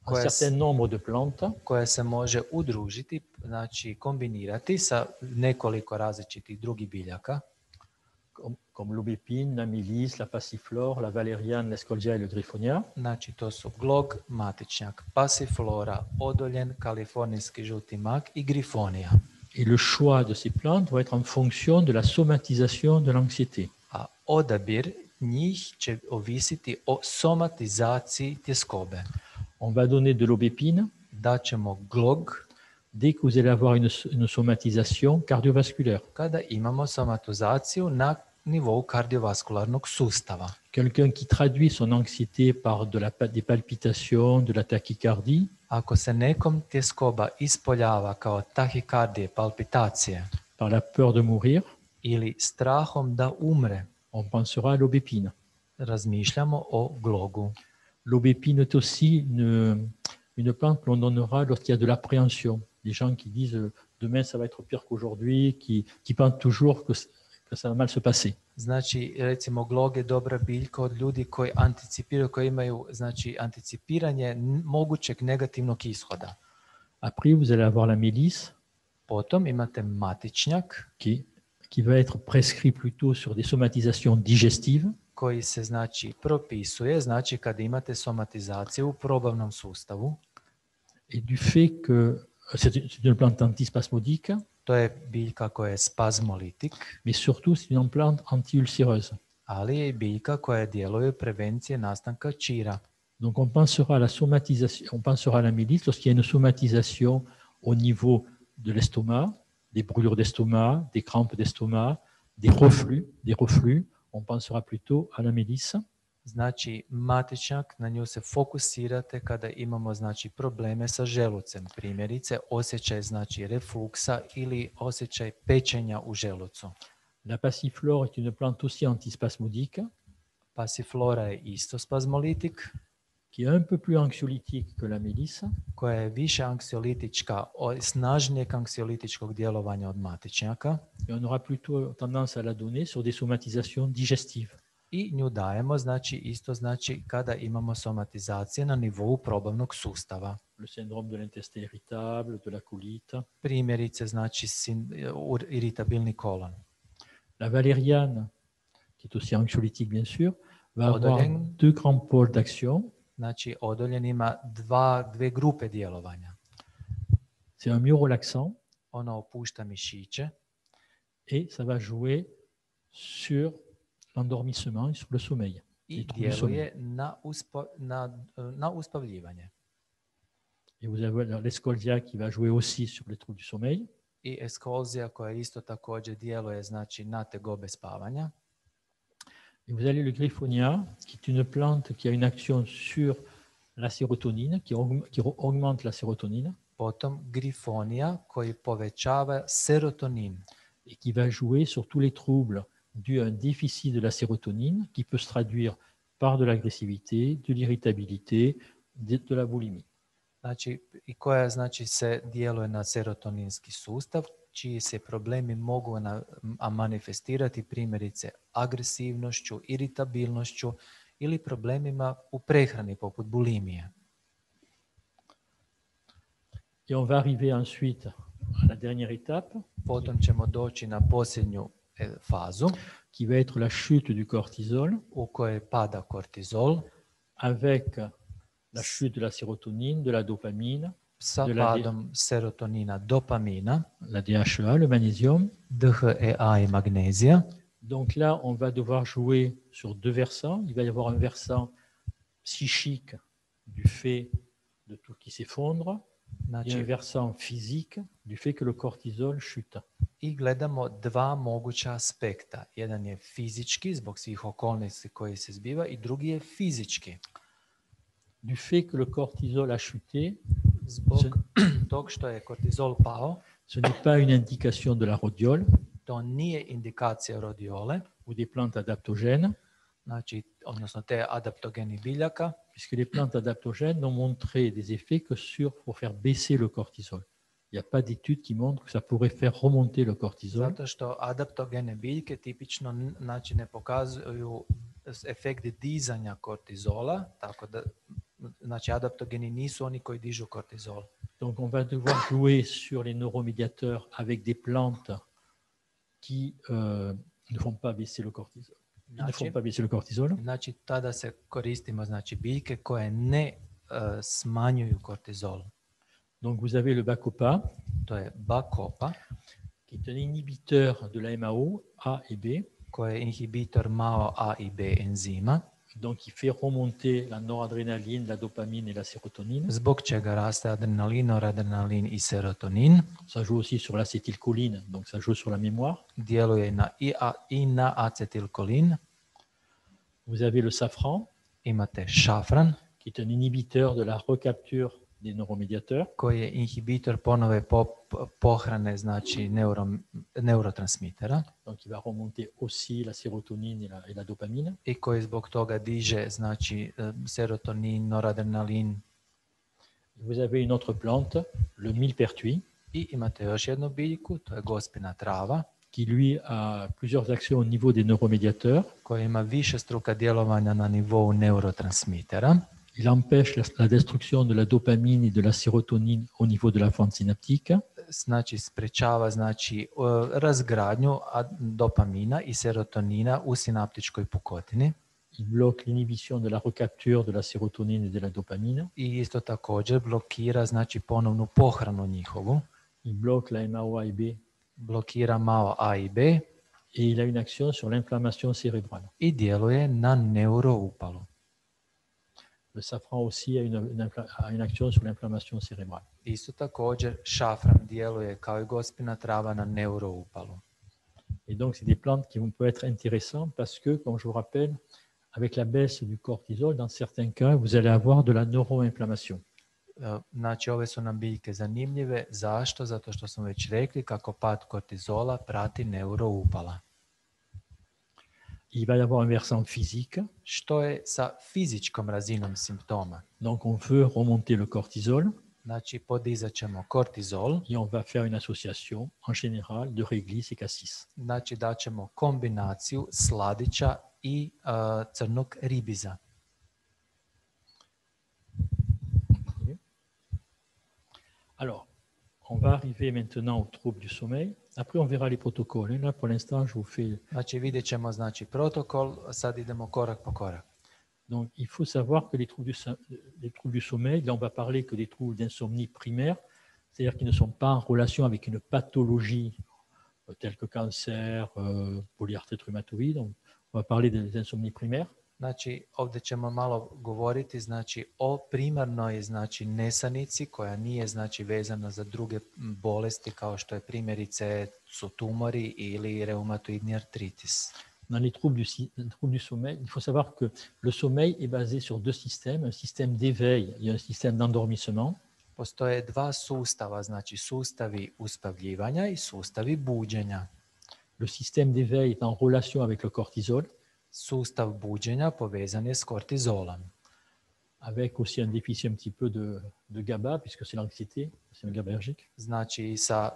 un Ouais, certain nombre de plantes koja se može udružiti, znači kombinirati sa nekoliko različitih drugih biljaka, comme l'aubépine, la mélisse, la passiflore, la valériane, l'escoldia et le griffonia. znači to su glog, matičnjak, pasiflora, odoljen, kalifornijski žuti mak i grifonija. Et le choix de ces plantes va être en fonction de la somatisation de l'anxiété. A odabir njih će ovisiti o somatizaciji tjeskobe. On va donner de l'aubépine Daćemo glog dès que vous allez avoir une somatisation cardiovasculaire. Kada imamo somatizaciju na nivou kardiovaskularnog sustava. Quelqu'un qui traduit son anxiété par des palpitations, de la tachycardie, Ako se nekom tjeskoba ispoljava kao tahikardije, palpitacije par la peur de mourir, ili strahom da umre, on pensera à l'aubépine. razmišljamo o glogu. L'aubépine est aussi une plante que l'on donnera lorsqu'il y a de l'appréhension. Des gens qui disent demain ça va être pire qu'aujourd'hui, qui pensent toujours que ça va mal se passer. Znači, recimo, glog je dobra biljka od ljudi koji anticipiraju, koji imaju, znači, anticipiranje mogućeg negativnog ishoda. Après, vous allez avoir la mélisse, Potom imate matičnjak, qui va être prescrit plutôt sur des somatisations digestives, koji se, znači, propisuje, znači, kad imate somatizaciju u probavnom sustavu. et du fait que c'est une plante antispasmodique, To je biljka koja je spazmolitik, mais surtout c'est une plante anti-ulcéreuse. ali je i biljka koja djeluje prevencije nastanka čira. Donc on pensera à la somatisation, on pensera à la mélisse lorsqu'il y a une somatisation au niveau de l'estomac, des brûlures d'estomac, des crampes d'estomac, des reflux, on pensera plutôt à la mélisse. Znači, matičnjak, na nju se fokusirate kada imamo, znači, probleme sa želucem. Primjerice, osjećaj, znači, refluksa ili osjećaj pečenja u želucu. La passiflore est une plante aussi antispasmodique, Pasiflora je isto spazmolitik, qui est un peu plus anxiolytique que la mélisse, koja je više anksiolitička, snažnijeg anksiolitičkog djelovanja od matičnjaka. et on aura plutôt tendance à la donner sur des somatisations digestives. I nju dajemo, znači, isto znači kada imamo somatizacije na nivou probavnog sustava. Le syndrome de l'intestin irritable, de la colite. Primjerice, znači, iritabilni kolon. La valériane, qui est aussi anxiolytique bien sûr, va avoir Odoljen. deux grands pôles d'action. Znači, odoljen ima dve grupe djelovanja. C'est un myorelaxant Ona opušta mišiće et ça va jouer sur l'endormissement et sur le sommeil. i Les troubles du sommeil. djeluje na uspavljivanje. Et vous avez l'escolzia qui va jouer aussi sur les troubles du sommeil. I eskolzija koja isto također djeluje, znači, na tegobe spavanja. Et vous avez le griffonia, qui est une plante qui a une action sur la sérotonine, qui augmente la sérotonine Potom grifonija koji povećava serotonin et qui va jouer sur tous les troubles dus à un déficit de la sérotonine qui peut se traduire par de l'agressivité, de l'irritabilité, de la boulimie. znači, i koja, znači, se djeluje na serotoninski sustav, čiji se problemi mogu manifestirati primjerice agresivnošću, iritabilnošću ili problemima u prehrani poput bulimije. Et on va arriver ensuite à la dernière étape, Potom ćemo doći na posljednju fazu qui va être la chute du cortisol, u kojoj pada kortizol avec la chute de la sérotonine, de la dopamine, sa de la padom serotonina, dopamina, la DHEA, le magnésium. DHEA i magnezija. Donc là, on va devoir jouer sur deux versants. Il va y avoir un versant psychique du fait de tout qui s'effondre et un Znači, versant physique du fait que le cortisol chute. i gledamo dva moguća aspekta. Jedan je fizički, zbog svih okolnosti koji se zbiva, i drugi je fizički. Du fait que le cortisol a chuté, Zbog tog što je kortizol pao, ce n'est pas une indication de la rhodiole to nije indikacija rodiole, ou des plantes adaptogènes, znači, odnosno te adaptogeni biljaka, puisque les plantes adaptogènes n'ont montré des effets que pour faire baisser le cortisol. Il n'y a pas d'études qui montrent que ça pourrait faire remonter le cortisol. zato što adaptogene biljke tipično, znači, ne pokazuju efekt dizanja kortizola, tako da, znači, adaptogeni nisu oni koji dižu kortizol. Donc on va devoir jouer sur les neuromédiateurs avec des plantes qui ne font pas baisser le cortisol. Ils ne font pas baisser le cortisol. Znači, tada se koristimo, znači, biljke koje ne smanjuju kortizol. Donc vous avez le bacopa, To je bakopa, qui est un inhibiteur de la MAO A et B, koji je inhibitor MAO A i B enzima. Donc, il fait remonter la noradrénaline, la dopamine et la sérotonine. Zbog čega raste adrenalin, noradrenalin i serotonin. Ça joue aussi sur l'acétylcholine, donc ça joue sur la mémoire. Djeluje i na acetilkolin. Vous avez le safran, Imate šafran, qui est un inhibiteur de la recapture des neuromédiateurs. koji je inhibitor ponove pohrane, znači neurotransmitera, Donc, il va remonter aussi la sérotonine et la dopamine. i koji zbog toga diže, znači serotonin, noradrenalin. Vous avez une autre plante, le millepertuis, I imate još jednu biljku, to je gospina trava, qui lui a plusieurs actions au niveau des neuromédiateurs. koja ima višestruka djelovanja na nivou neurotransmitera. Il empêche la destruction de la dopamine et de la sérotonine au niveau de la fente synaptique. Znači sprečava, znači razgradnju dopamina i serotonina u sinaptičkoj pukotini. Il bloque l'inhibition de la recapture de la sérotonine et de la dopamine. I isto također blokira, znači ponovnu pohranu njihovu. Il bloque la MAO-A et B. Blokira MAO A i B. Et il a une action sur l'inflammation cérébrale. I djeluje na neuroupalu. Le safran aussi a une action sur l'inflammation cérébrale. Isto također šafran djeluje kao i gospina trava na neuroupalu. Et donc, c'est des plantes qui vont peut être intéressantes parce que, comme je vous rappelle, avec la baisse du cortisol, dans certains cas, vous allez avoir de la neuroinflammation. Znači, ove su nam biljke zanimljive. Zašto? Zato što smo već rekli kako pad kortizola prati neuroupala. Il va y avoir un versant physique. Što je sa fizičkom razinom simptoma? Donc, on veut remonter le cortisol. Znači, podizat ćemo kortizol. Et on va faire une association, en général, de réglisse et cassis. Znači, daćemo kombinaciju sladića i crnog ribiza. Alors, on va arriver maintenant aux troubles du sommeil. Après, on verra les protocoles. Là, pour l'instant, je vous fais... Znači, vidjet ćemo, znači, protokol. Sad idemo korak po korak. Donc, il faut savoir que les troubles du sommeil, là, on va parler que des troubles d'insomnie primaire, c'est-à-dire qui ne sont pas en relation avec une pathologie telle que cancer, polyarthrite rhumatoïde. Donc, on va parler des insomnies primaires. Znači, ovdje ćemo malo govoriti, znači, o primarnoj, znači, nesanici koja nije, znači, vezana za druge bolesti kao što je primjerice su tumori ili reumatoidni artritis. Dans les troubles du sommeil, il faut savoir que le sommeil est basé sur deux systèmes, un système d'éveil et un système d'endormissement. Postoje dva sustava, znači sustavi uspavljivanja i sustavi buđenja. Le système d'éveil est en relation avec le cortisol. Sustav buđenja povezan je s kortizolom. Avec aussi un déficit un petit peu de GABA, puisque c'est l'anxiété, c'est un GABAergique. Znači sa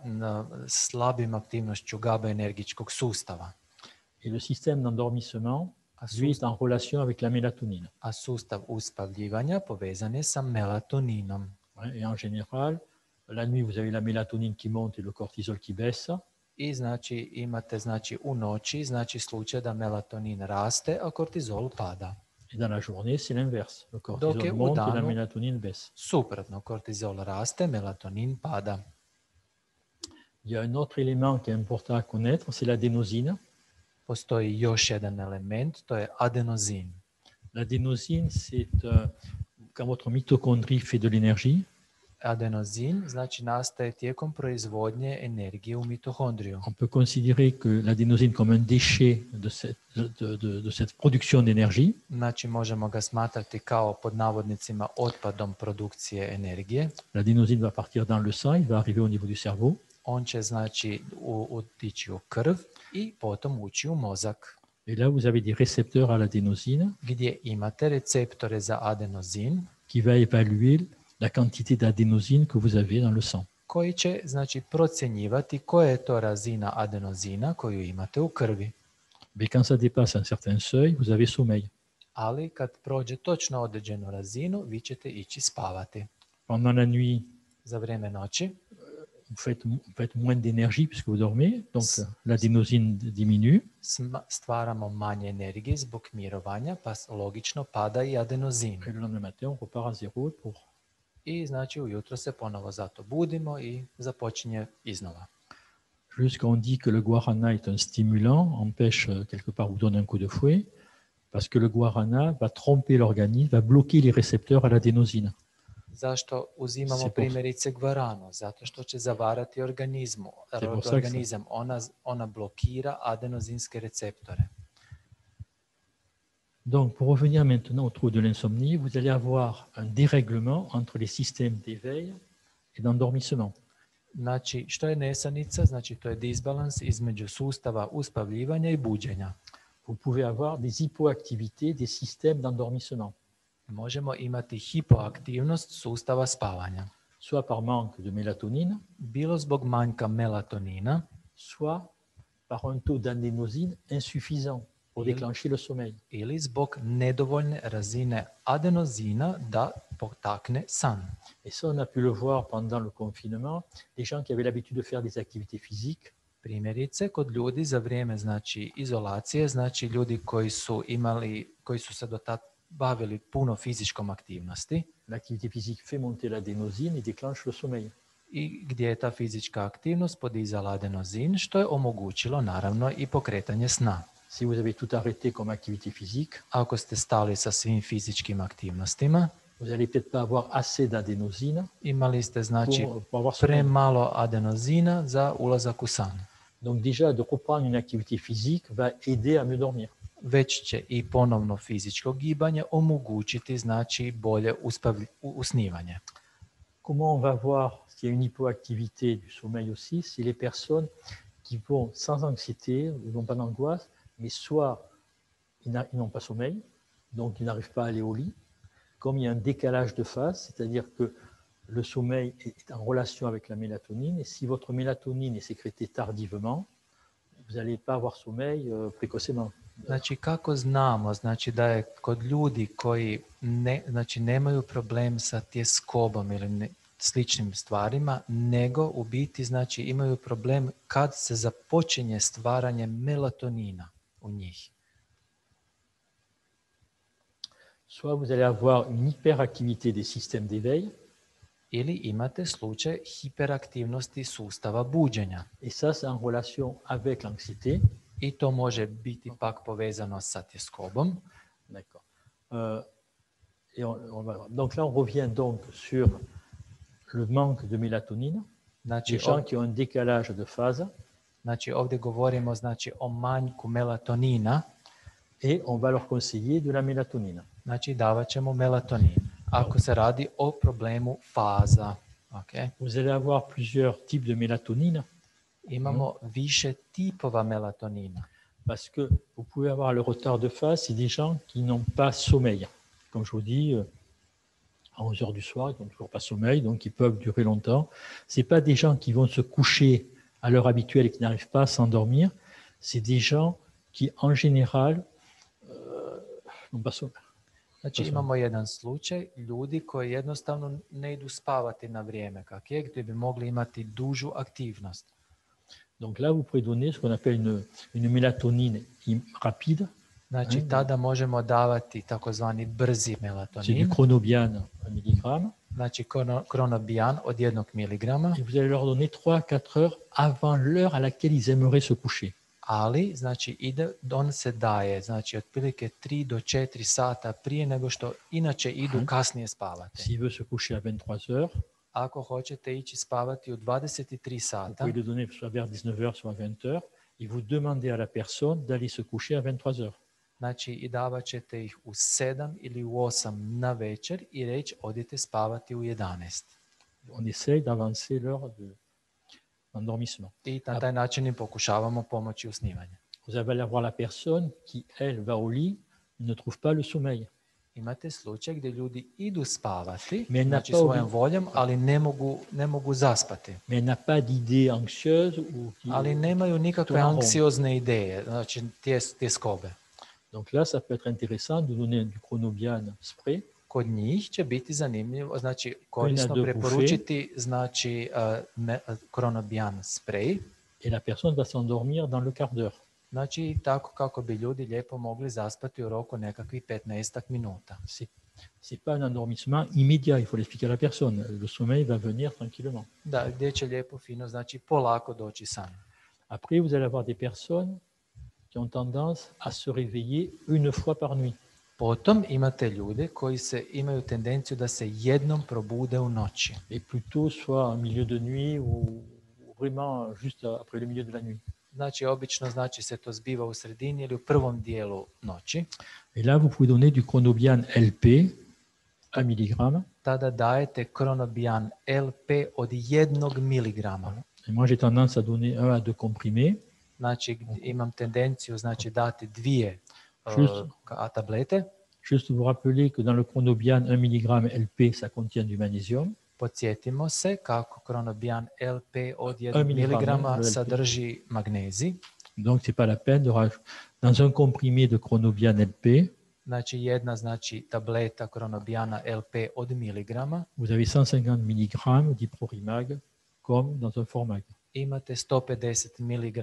slabim aktivnošću GABA energičkog sustava. Et le système d'endormissement, lui, est en relation avec la mélatonine. A sustav uspavljivanja povezan je sa melatoninom. Et en général, la nuit, vous avez la mélatonine qui monte et le cortisol qui baisse. I znači imate, znači, u noći, znači, slučaj da melatonin raste, a kortizol pada. Et dans la journée, c'est l'inverse. Le cortisol monte et la mélatonine baisse. Suprotno, kortizol raste, melatonin pada. Il y a un autre élément qui est important à connaître, c'est l'adénosine. Postoji još jedan element, to je adenozin. L'adénosine, c'est quand votre mitochondrie fait de l'énergie. Adenozin, znači, nastaje tijekom proizvodnje energije u mitohondriju. On peut considérer que l'adénosine comme un déchet de cette production d'énergie. Znači, možemo ga smatrati kao, pod navodnicima, otpadom produkcije energije. L'adénosine va partir dans le sang, il va arriver au niveau du cerveau. On će, znači, otići u krv i potom ući u mozak. Et là, vous avez des récepteurs à l'adénosine. Gdje imate receptore za adenozin. Qui va évaluer la quantité d'adénosine que vous avez dans le sang. Koji će, znači, procjenjivati koja je to razina adenozina koju imate u krvi. Mais quand ça dépasse un certain seuil, vous avez sommeil. Ali kad prođe točno određenu razinu, vi ćete ići spavati. Pendant la nuit, za vrijeme noći, vous faites moins d'énergie puisque vous dormez, donc l'adénosine diminue. Stvaramo manje energije zbog mirovanja, pa logično pada i adenozin. Et le lendemain matin, on repart à zéro pour... I znači ujutro se ponovo zato budimo i započinje iznova. Jusqu'on dit que le guarana est un stimulant, empêche quelque part, vous donne un coup de fouet. Parce que le guarana va tromper l'organisme, va bloquer les récepteurs à l'adénosine. Zašto uzimamo Se po- primjerice gvaranu? Zato što će zavarati C'est pour ça que ça- organizam. Ona blokira adenozinske receptore. Donc, pour revenir maintenant au trouble de l'insomnie, vous allez avoir un dérèglement entre les systèmes d'éveil et d'endormissement. Znači, što je nesanica? Znači, to je disbalans između sustava uspavljivanja i buđenja. Vous pouvez avoir des hypoactivités des systèmes d'endormissement, Možemo imati hipoaktivnost sustava spavanja. soit par manque de mélatonine, Bilo zbog manjka melatonina soit par un taux d'adénosine insuffisant pour Il- déclencher le sommeil. ili zbog nedovoljne razine adenozina da potakne san. Et ça, on a pu le voir pendant le confinement, les gens qui avaient l'habitude de faire des activités physiques, Primjerice, kod ljudi za vrijeme znači, izolacije, znači ljudi koji su se do tad bavili puno fizičkom aktivnosti l'activité physique fait monter l'adénosine et déclenche le sommeil. i gdje je ta fizička aktivnost podizala adenozin, što je omogućilo naravno i pokretanje sna. Si vous avez tout arrêté comme activité physique, Ako ste stali sa svim fizičkim aktivnostima, vous n'allez peut-être pas avoir assez d'adénosine imali ste znači pour avoir sommeil. premalo adenozina za ulazak u san. Donc déjà, de reprendre une activité physique va aider à mieux dormir. Već će i ponovno fizičko gibanje omogućiti znači bolje usnivanje. Comment on va voir s'il y a une hypoactivité du sommeil aussi? C'est les personnes qui vont sans anxiété ou n'ont pas d'angoisse, mais soit ils n'ont pas sommeil, donc ils n'arrivent pas à aller au lit, comme il y a un décalage de phase, c'est-à-dire que le sommeil est en relation avec la mélatonine, et si votre mélatonine est sécrétée tardivement, vous n'allez pas avoir sommeil précocement. Znači kako znamo, znači da je kod ljudi koji znači nemaju problem sa tjeskobom ili sličnim stvarima, nego u biti znači imaju problem kad se započinje stvaranje melatonina u njih. Soit vous allez avoir une hyperactivité des systèmes d'éveil, Ili imate slučaj hiperaktivnosti sustava buđenja. et ça c'est en relation avec l'anxiété. I to može biti pak povezano sa tjeskobom. D'accord. Donc là, on revient donc sur le manque de mélatonine, Znači, les gens qui ont un décalage de phase, znači ovdje govorimo znači, o manjku melatonina, et on va leur conseiller de la mélatonine. znači davat ćemo melatonin. Ako se radi o problemu faza. Okay. Vous allez avoir plusieurs types de mélatonine, Imamo više tipova melatonina. parce que vous pouvez avoir le retard de phase, c'est des gens qui n'ont pas sommeil. Comme je vous dis, à 11 heures du soir, ils n'ont toujours pas sommeil, donc ils peuvent durer longtemps. Ce n'est pas des gens qui vont se coucher à l'heure habituelle et qui n'arrivent pas à s'endormir. C'est des gens qui, en général, n'ont pas sommeil. Znači imamo jedan slučaj ljudi koji jednostavno ne idu spavati na vrijeme gdje bi mogli imati dužu aktivnost. Donc là, vous pouvez donner ce qu'on appelle une mélatonine rapide. Znači tada možemo davati takozvani brzi C'est du melatonin, chronobiane 1 mg. znači kronobijan od 1 mg, Et vous allez leur donner 3-4 heures avant l'heure à laquelle ils aimeraient se coucher. ali znači on se daje znači otprilike 3 do 4 sata prije nego što inače idu kasnije spavati. S'il veut se coucher à 23 heures, Ako hoćete ići spavati u 23 vous sata, pouvez le donner soit vers 19 heures, soit 20 heures, et vous demandez à la personne d'aller se coucher à 23 heures. znači i davat ćete ih u 7 ili u 8 na večer i reći odite spavati u 11. On essaye d'avancer l'heure d'endormissement. I na taj način im pokušavamo pomoći u snivanju. Vous allez avoir la personne qui, elle, va au lit, ne trouve pas le sommeil. Imate slučaj gdje ljudi idu spavati, Mais znači n'a pas svojom envie. voljom, ali ne mogu zaspati. Mais elle n'a pas d'idée anxieuse ou Ali nemaju nikakve tourne en rond. anksiozne ideje, znači tjeskobe. Donc là, ça peut être intéressant de donner du chronobiane spray. Kod njih će biti zanimljivo, znači korisno de preporučiti znači kronobijan sprej, Et la personne va s'endormir dans le quart d'heure. znači tako kako bi ljudi lijepo mogli zaspati u roku nekakvih 15 minuta. C'est pas un endormissement immédiat, il faut l'expliquer à la personne. Le sommeil va venir tranquillement. Da, gdje će lijepo fino, znači polako doći san. Après, vous allez avoir des personnes qui ont tendance à se réveiller une fois par nuit. Potom imate ljude koji imaju tendenciju da se jednom probude u noći. Et plutôt soit en milieu de nuit ou vraiment juste après le milieu de la nuit. Znači, obično se to zbiva u sredini ili u prvom dijelu noći. Et là, vous pouvez donner du Chronobian LP, 1 mg. Tada dajete Chronobian LP od 1 miligrama. Et moi, j'ai tendance à donner 1 à 2 comprimés. Znači, imam tendenciju dati 2 tablete. Juste vous rappeler que dans le Chronobian 1 mg LP, ça contient du magnésium. Podsjetimo se kako Chronobian LP od 1 miligrama sadrži magnezij. Donc, c'est pas la peine de rajouter. Dans un comprimé de Chronobian LP, znači jedna tableta Chronobiana LP od miligrama, vous avez 150 mg d'Iprorimag comme dans un Formag. Imate 150 mg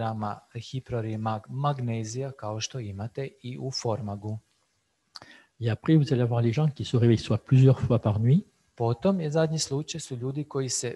Hiprorimag magnezija kao što imate i u Formagu. Et après, vous allez avoir les gens qui se réveillent soit plusieurs fois par nuit. Potom je zadnji slučaj su ljudi koji se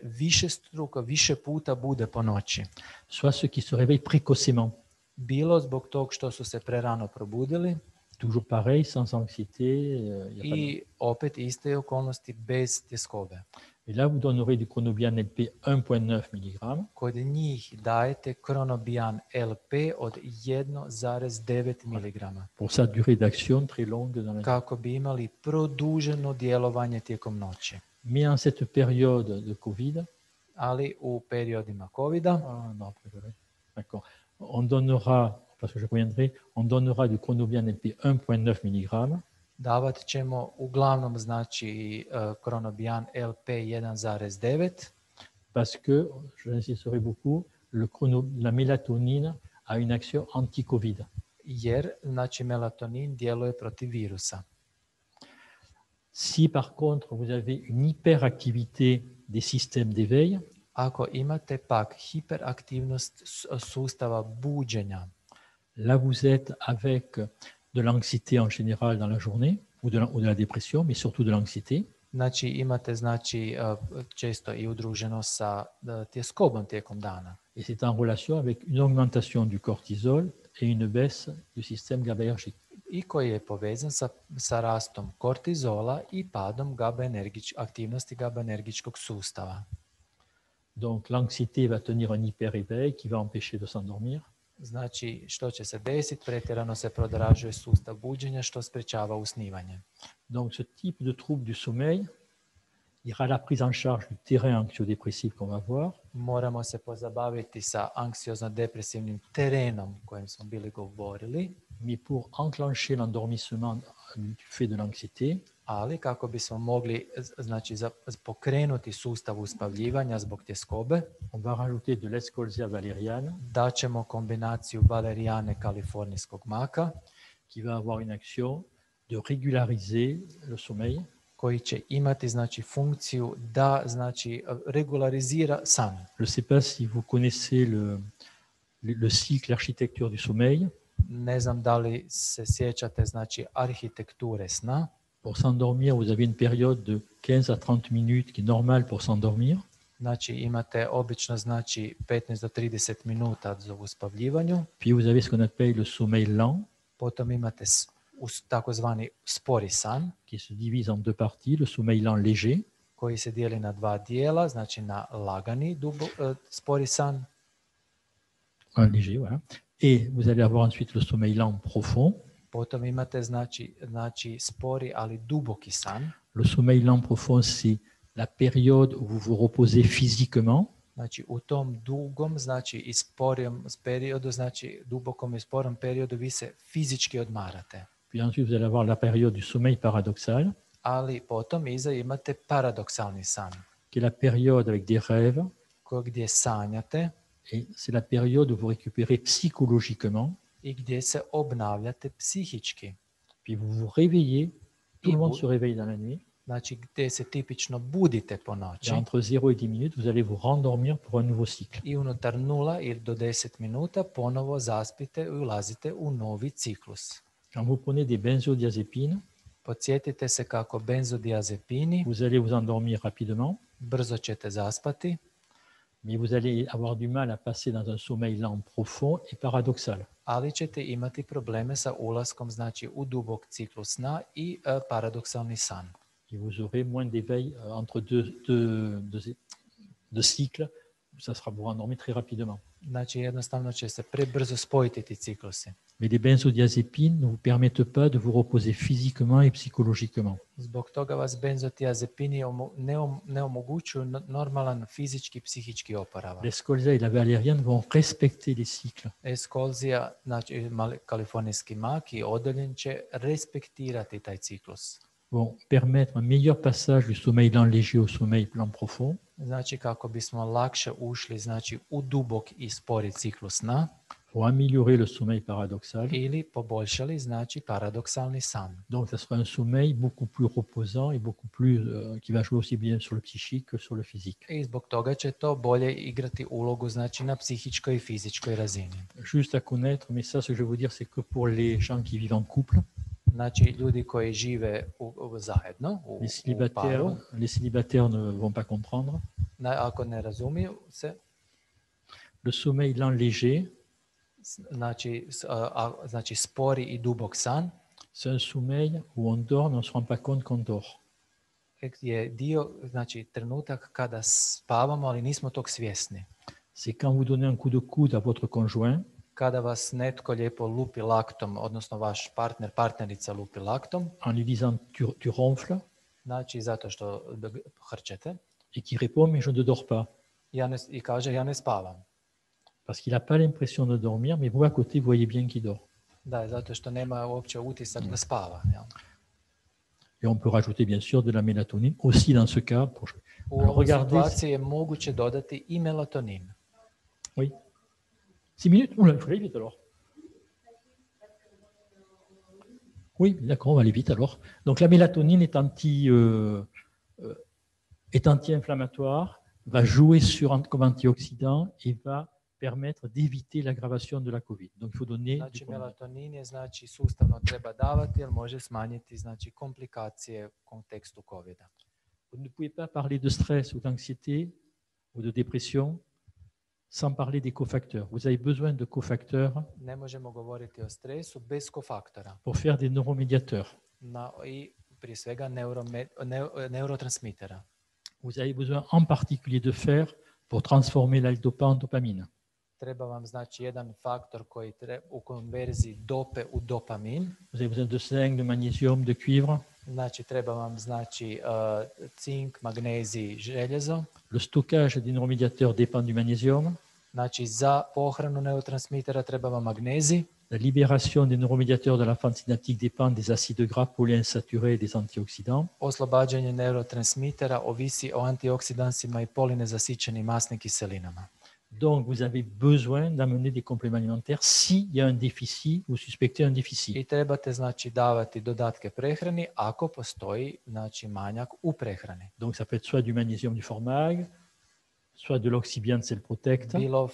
više puta bude po noći. Soit ceux qui se réveillent précocement. Bilo zbog tog što su se prerano probudili. Toujours pareil, sans anxiété. I opet iste okolnosti bez tjeskobe. Et là, vous donnerez du Chronobian LP 1,9 mg. Kod njih dajete Chronobian LP od 1,9 mg. Pour sa durée d'action très longue dans la nuit. Kako bi imali produženo djelovanje tijekom noći. Mais en cette période de Covid, ali u periodima Covida, d'accord, on donnera, parce que je reviendrai, on donnera du Chronobian LP 1,9 mg. Davat ćemo uglavnom Chronobian LP 1,9. Parce que, j'insisterai beaucoup, la mélatonine a une action anti-Covid. Jer, melatonin djeluje protiv virusa. Si par contre vous avez une hyperactivité des systèmes d'éveil, ako imate pak hiperaktivnost sustava buđenja, là vous êtes avec de l'anxiété en général dans la journée, ou de la dépression, mais surtout de l'anxiété. Znači imate često i udruženo sa tjeskobom tijekom dana. Et c'est en relation avec une augmentation du cortisol et une baisse du système GABAergique. I koji je povezan sa rastom kortizola i padom aktivnosti GABAergičkog sustava. Donc l'anxiété va tenir un hyperéveil qui va empêcher de s'endormir. Znači, što će se desiti? Pretjerano se prodražuje sustav buđenja, što sprečava usnivanje. Donc ce type de trouble du sommeil ira la prise en charge du terrain anxio-dépressif qu'on va voir. Moramo se pozabaviti sa anksiozno-depresivnim terenom kojem smo bili govorili. Mais pour enclencher l'endormissement du fait de l'anxiété, ali kako bismo mogli pokrenuti sustav uspavljivanja zbog tjeskobe, on va rajouter de l'Escolzia valeriana, daćemo kombinaciju valerijane kalifornijskog maka, qui va avoir une action de régulariser le sommeil, koji će imati funkciju da regularizira san. Je ne sais pas si vous connaissez le cycle architecture du sommeil. Ne znam da li se sjećate arhitekture sna. Pour s'endormir, vous avez une période de 15 à 30 minutes qui est normale pour s'endormir. Znači imate obično 15 do 30 minuta za uspavljivanju. Puis vous avez ce qu'on appelle le sommeil lent. Potom imate takozvani spori san, qui se divise en deux parties, le sommeil lent léger, koji se dijeli na dva dijela, znači na lagani spori san. Léger, voilà. Et vous allez avoir ensuite le sommeil lent profond. Potom imate spori ali duboki san. Le sommeil lent profond, c'est la période où vous vous reposez physiquement. Znači u tom dugom, i sporijem periodu, dubokom i sporom periodu vi se fizički odmarate. Puis ensuite vous allez avoir la période du sommeil paradoxal. Ali potom iza imate paradoksalni san. Qui est la période avec des rêves. Gdje sanjate. Et c'est la période où vous récupérez psychologiquement. I gdje se obnavljate psihički. Puis vous vous réveillez, tout le monde se réveille dans la nuit. Znači gdje se tipično budite po noći. Et entre 0 et 10 minutes, vous allez vous rendormir pour un nouveau cycle. I unutar 0 ili do 10 minuta ponovo zaspite i ulazite u novi ciklus. Quand vous prenez des benzodiazépines, podsjetite se kako benzodiazepini, vous allez vous endormir rapidement. Brzo ćete zaspati. mais vous allez avoir du mal à passer dans un sommeil lent profond et paradoxal. ali ćete imati probleme sa ulaskom znači u dubok ciklus sna i paradoksalni san. Et vous aurez moins d'éveil entre deux cycles, ça sera vous rendormir très rapidement. Znači jednostavno će se prebrzo spojiti ti ciklusi. Mais les benzodiazépines ne vous permettent pas de vous reposer physiquement et psychologiquement. Zbog toga vas benzodiazepini ne omogućuju normalan fizički i psihički oporavak. L'escolza et la valériane vont respecter les cycles. Eskolzija, znači kalifornijski mak i odoljen će respektirati taj ciklus. Vont permettre un meilleur passage du sommeil lent léger au sommeil lent profond. Znači kako bismo lakše ušli znači u dubok i spori ciklus sna. Vont améliorer le sommeil paradoxal. Ili poboljšali znači paradoksalni san. Donc ça sera un sommeil beaucoup plus reposant et beaucoup plus qui va jouer aussi bien sur le psychique que sur le physique. I zbog toga će to bolje igrati ulogu znači na psihičkoj i fizičkoj razini. Juste à connaître, mais ça ce que je vais vous dire c'est que pour les gens qui vivent en couple. Znači ljudi koji žive zajedno u paru. Les célibataires ne vont pas comprendre. Ako ne razumiju se. Le sommeil lent léger. Znači spori i dubok san. C'est un sommeil où on dort, mais on ne se rend pas compte qu'on dort. Je dio, znači trenutak kada spavamo, ali nismo tog svjesni. C'est quand vous donnez un coup de coude à votre conjoint. Kada vas netko lijepo lupi laktom, odnosno vaš partnerica lupi laktom. En lui disant tu ronfles. Znači zato što hrčete. Et qui répond mais je ne dors pas. I kaže ja ne spavam. Parce qu'il n'a pas l'impression de dormir, mais vous à côté, vous voyez bien qu'il dort. Da, zato što nema uopće utisak da spava. Ja. Et on peut rajouter bien sûr de la mélatonine aussi dans ce cas. U ovoj situaciji je moguće dodati i melatonin. Oui. 6 minutes? Oula, il faut aller vite alors. Oui, d'accord, on va aller vite alors. Donc la mélatonine est anti-inflammatoire, va jouer comme antioxydant et va permettre d'éviter l'aggravation de la COVID. Donc il faut donner. Znači melatonin je znači sustavno treba davati jer može smanjiti znači komplikacije u kontekstu COVID-a. Vous ne pouvez pas parler de stress ou d'anxiété ou de dépression sans parler des cofacteurs. Vous avez besoin de cofacteurs. Ne možemo govoriti o stresu bez kofaktora. Pour faire des neuromédiateurs. I prije svega neurotransmitera. Vous avez besoin en particulier de fer pour transformer l'aldopa en dopamine. Treba vam znači jedan faktor koji u konverziji dope u dopamin. Vous avez besoin de zinc, de magnésium, de cuivre. Znači treba vam znači cink, magnezij, željezo. Le stockage des neuromédiateurs dépend du magnésium. Znači za pohranu neurotransmitera treba vam magnezij. La libération des neuromédiateurs de la fente synaptique dépend des acides gras polyinsaturés et des antioxydants. Oslobađanje neurotransmitera ovisi o antioksidansima i polinezasićenim masnim kiselinama. Donc, vous avez besoin d'amener des compléments alimentaires s'il y a un déficit ou suspectez un déficit. I trebate znači davati dodatke prehrani ako postoji znači manjak u prehrani. Donc, ça peut être soit du magnésium du Formag, soit de l'Oxybian Cell Protect. Bilo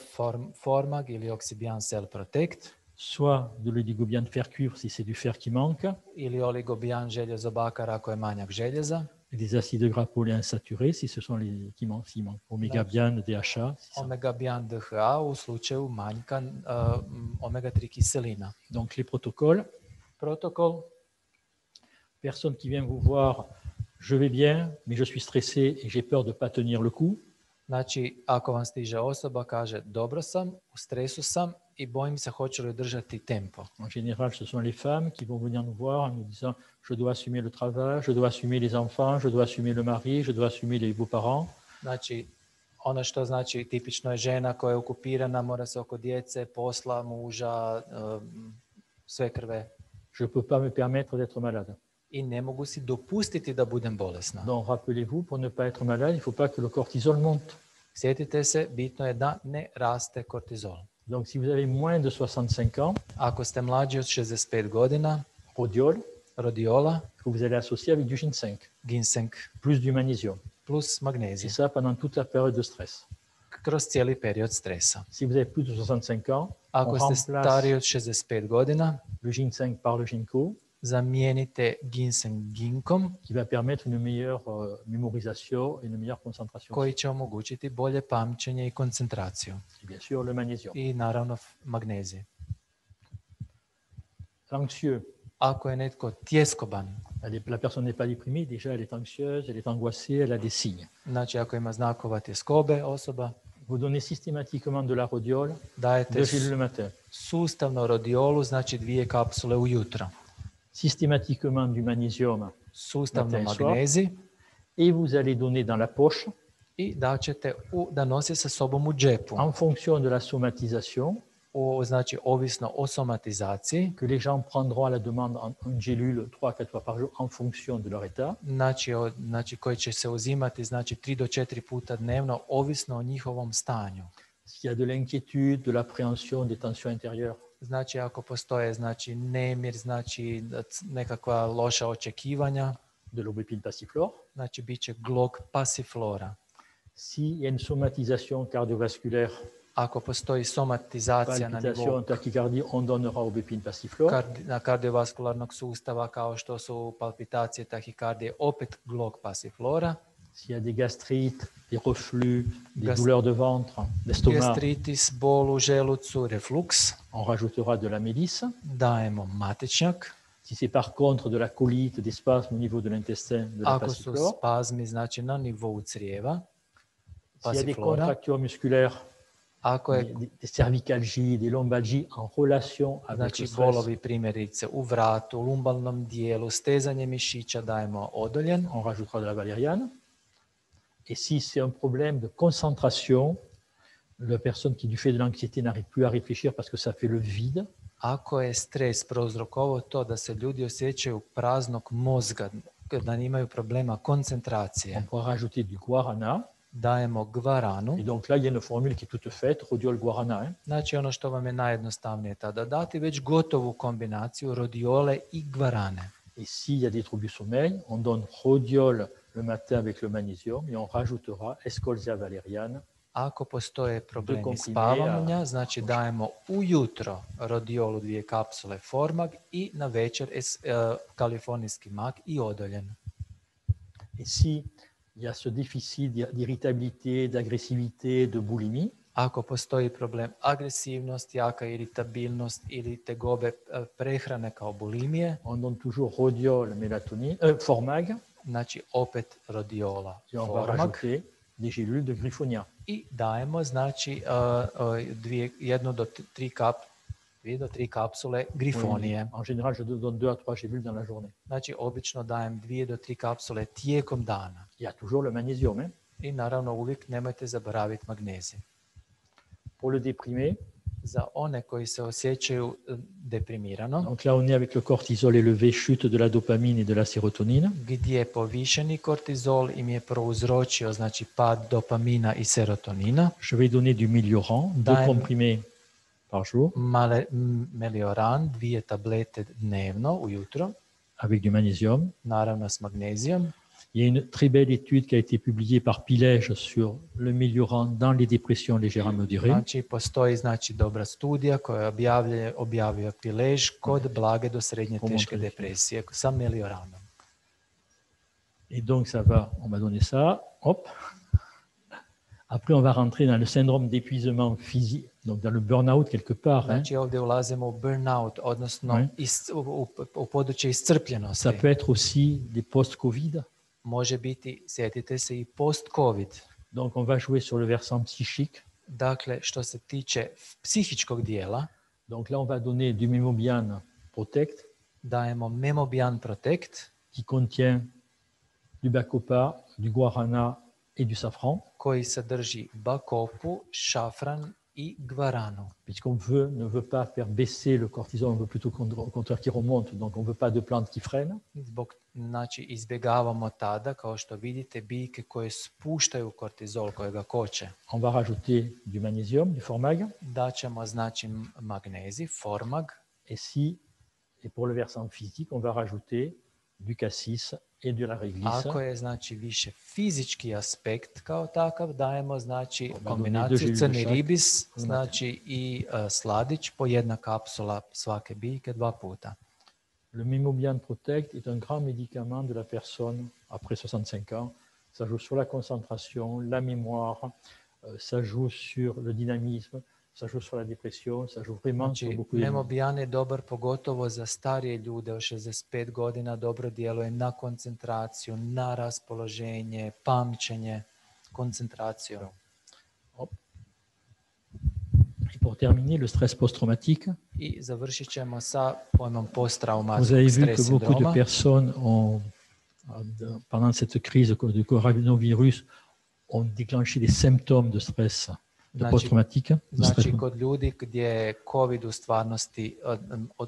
Formag ili Oxybian Cell Protect. Soit de l'oligobian fer cuivre si c'est du fer qui manque. Ili oligobian željezo bakar ako je manjak željeza. Et des acides gras polyinsaturés si ce sont les qui manquent. Oméga bian, DHA. Oméga bian, DHA u slučaju manjka omega 3 kiselina. Donc les protocoles. Protokol. Personne qui vient vous voir, je vais bien, mais je suis stressé et j'ai peur de ne pas tenir le coup. Znači, ako vam stiže osoba, kaže dobro sam, u stresu sam i bojim se hoću li držati tempo. En général, ce sont les femmes qui vont venir nous voir en nous disant je dois assumer le travail, je dois assumer les enfants, je dois assumer le mari, je dois assumer les beaux-parents. Znači, ono što znači tipično je žena koja je okupirana, mora se oko djece, posla, muža, sve krve. Je ne peux pas me permettre d'être malade. I ne mogu si dopustiti da budem bolesna. Donc, rappelez-vous, pour ne pas être malade, il ne faut pas que le cortisol monte. Sjetite se, bitno je da ne raste kortizol. Donc, si vous avez moins de 65 ans, ako ste mlađi od 65 godina, rhodiola, que vous allez associer avec du ginseng, plus du magnésium. Plus magnezij. Et ça pendant toute la période de stress. Kroz cijeli period stresa. Si vous avez plus de 65 ans, ako ste stariji od 65 godina, le ginseng par le ginkgo. zamijenite ginseng ginkom qui va permettre une meilleure mémorisation et une meilleure concentration. koji će omogućiti bolje pamćenje i koncentraciju. Et bien sûr, le magnésium. I naravno magnezij. L'anxieux, Ako je netko tjeskoban, la personne n'est pas déprimée, déjà elle est anxieuse, elle est angoissée, elle a des signes. znači ako ima znakova tjeskobe osoba, Vous donnez systématiquement de la rhodiole, dajete 2 gélules le matin. sustavno rodiolu, znači 2 kapsule ujutro. Systématiquement du magnésium Sustavno matin et soir. magnezij et vous allez donner dans la poche i daćete da nosi sa sobom u džepu. en fonction de la somatisation Znači ovisno o somatizaciji, que les gens prendront à la demande en gélule 3-4 fois par jour en fonction de leur état. Znači koji će se uzimati znači 3 do 4 puta dnevno ovisno o njihovom stanju. S'il y a de l'inquiétude, de l'appréhension, des tensions intérieures, Znači ako postoje znači nemir, znači nekakva loša očekivanja, de l'aubépine passiflore. znači bit će glog pasiflora. S'il y a une somatisation cardiovasculaire, Ako postoji somatizacija na palpitation, nivou tachycardie, on donnera aubépine passiflore. kardiovaskularnog sustava kao što su palpitacije, tahikardije, opet glog pasiflora. S'il y a des gastrites, des reflux, des douleurs de ventre, d'estomac, Gastritis, bol u želucu, refluks, on rajoutera de la mélisse. dajemo matičnjak. Si c'est par contre de la colite, des spasmes au niveau de l'intestin, de la Ako su passiflore. spazmi, znači na nivou crijeva, S'il y a des passiflora. contractures musculaires, Ako je des cervicalgies, des lombalgies en relation avec znači le stress, bolovi primjerice u vratu, u lumbalnom dijelu, stezanje mišića, dajemo odoljen. on rajoutera de la valériane. Et si c'est un problème de concentration, la personne qui, du fait de l'anxiété, n'arrive plus à réfléchir parce que ça fait le vide, Ako je stres prouzrokovao to da se ljudi osjećaju praznog mozga, da imaju problema koncentracije, on pourra rajouter du guarana. dajemo gvaranu. Et donc là, il y a une formule qui est toute faite, rhodiol guarana. Hein. Znači ono što vam je najjednostavnije tada dati već gotovu kombinaciju rodiole i gvarane. Et s'il y a des troubles du sommeil, on donne rhodiol le matin avec le magnésium et on rajoutera Escolzia valériane. Ako postoje problemi komprimira. spavanja, znači dajemo ujutro rodiolu 2 kapsule Formag i na večer kalifornijski mak i odoljen. Et si il y a ce déficit d'irritabilité, d'agressivité, de boulimie, Ako postoji problem agresivnost, jaka iritabilnost ili tegobe prehrane kao bulimije, on donne toujours rhodiol, mélatonine, Formag, znači opet rodiola et on va Formag rajouter des gélules de griffonia. i dajemo znači 2 do 3 kapsule grifonije. En général, je donne 2 à 3 gélules dans la journée. Znači obično dajem 2 do 3 kapsule tijekom dana. Il y a toujours le magnésium. Hein. I naravno uvijek nemojte zaboraviti magnezij. Pour le déprimé, Za one koji se osjećaju deprimirano, donc là on est avec le cortisol élevé, chute de la dopamine et de la sérotonine. gdje je povišeni kortizol im je prouzročio znači pad dopamina i serotonina, Je vais donner du Miliorant, 2 Dajem. comprimés par jour, Melioran, 2 tablete dnevno ujutro, avec du magnésium. naravno s magnezijom. Il y a une très belle étude qui a été publiée par Pilège sur le Miliorant dans les dépressions légères à modérées. Znači postoji znači dobra studija koja je objavio Pilež kod blage do srednje teške depresije sa Melioranom. Et donc on va donner ça, hop. Après, on va rentrer dans le syndrome d'épuisement physique, donc dans le burn-out quelque part. Hein. Znači ovdje ulazimo u burnout, odnosno Oui. u područje iscrpljenosti. Ça peut être aussi des post-Covid. Može biti, sjetite se, i post-covid. Donc, on va jouer sur le versant psychique. Dakle, što se tiče psihičkog dijela, Donc là, on va donner du Memobian Protect dajemo Memobian Protect, qui contient du Bacopa, du Guarana et du safran. koji sadrži bakopu, šafran i gvaranu. Puisqu'on ne veut pas faire baisser le cortisol, on veut plutôt au contraire qu'il remonte. Donc, on ne veut pas de plantes qui freinent. Zbog, znači, izbjegavamo tada, kao što vidite, biljke koje spuštaju kortizol, koje ga koče. On va rajouter du magnésium, du Formag. Daćemo, znači, magnezij, Formag. Et pour le versant physique, on va rajouter du cassis et de la réglisse. Ako je, znači, više fizički aspekt kao takav, dajemo, znači, On va kombinaciju donner 2 crni gélules de ribis, znači, i sladić po 1 kapsula svake biljke 2 puta. Le Memobian Protect est un grand médicament de la personne après 65 ans. Ça joue sur la concentration, la mémoire, ça joue sur le dynamisme, ça joue sur la dépression, ça joue vraiment sur Znači, beaucoup d'éléments. Memobian je dobar pogotovo za starije ljude od 65 godina, dobro djeluje na koncentraciju, na raspoloženje, pamćenje, koncentraciju. Hop. Et pour terminer, le stress post-traumatique. I završit ćemo sa pojmom Vous posttraumatskog avez vu stres que beaucoup de sindroma. personnes pendant cette crise de coronavirus, ont déclenché des symptômes de stress post-traumatique. Znači, kod ljudi gdje je COVID u stvarnosti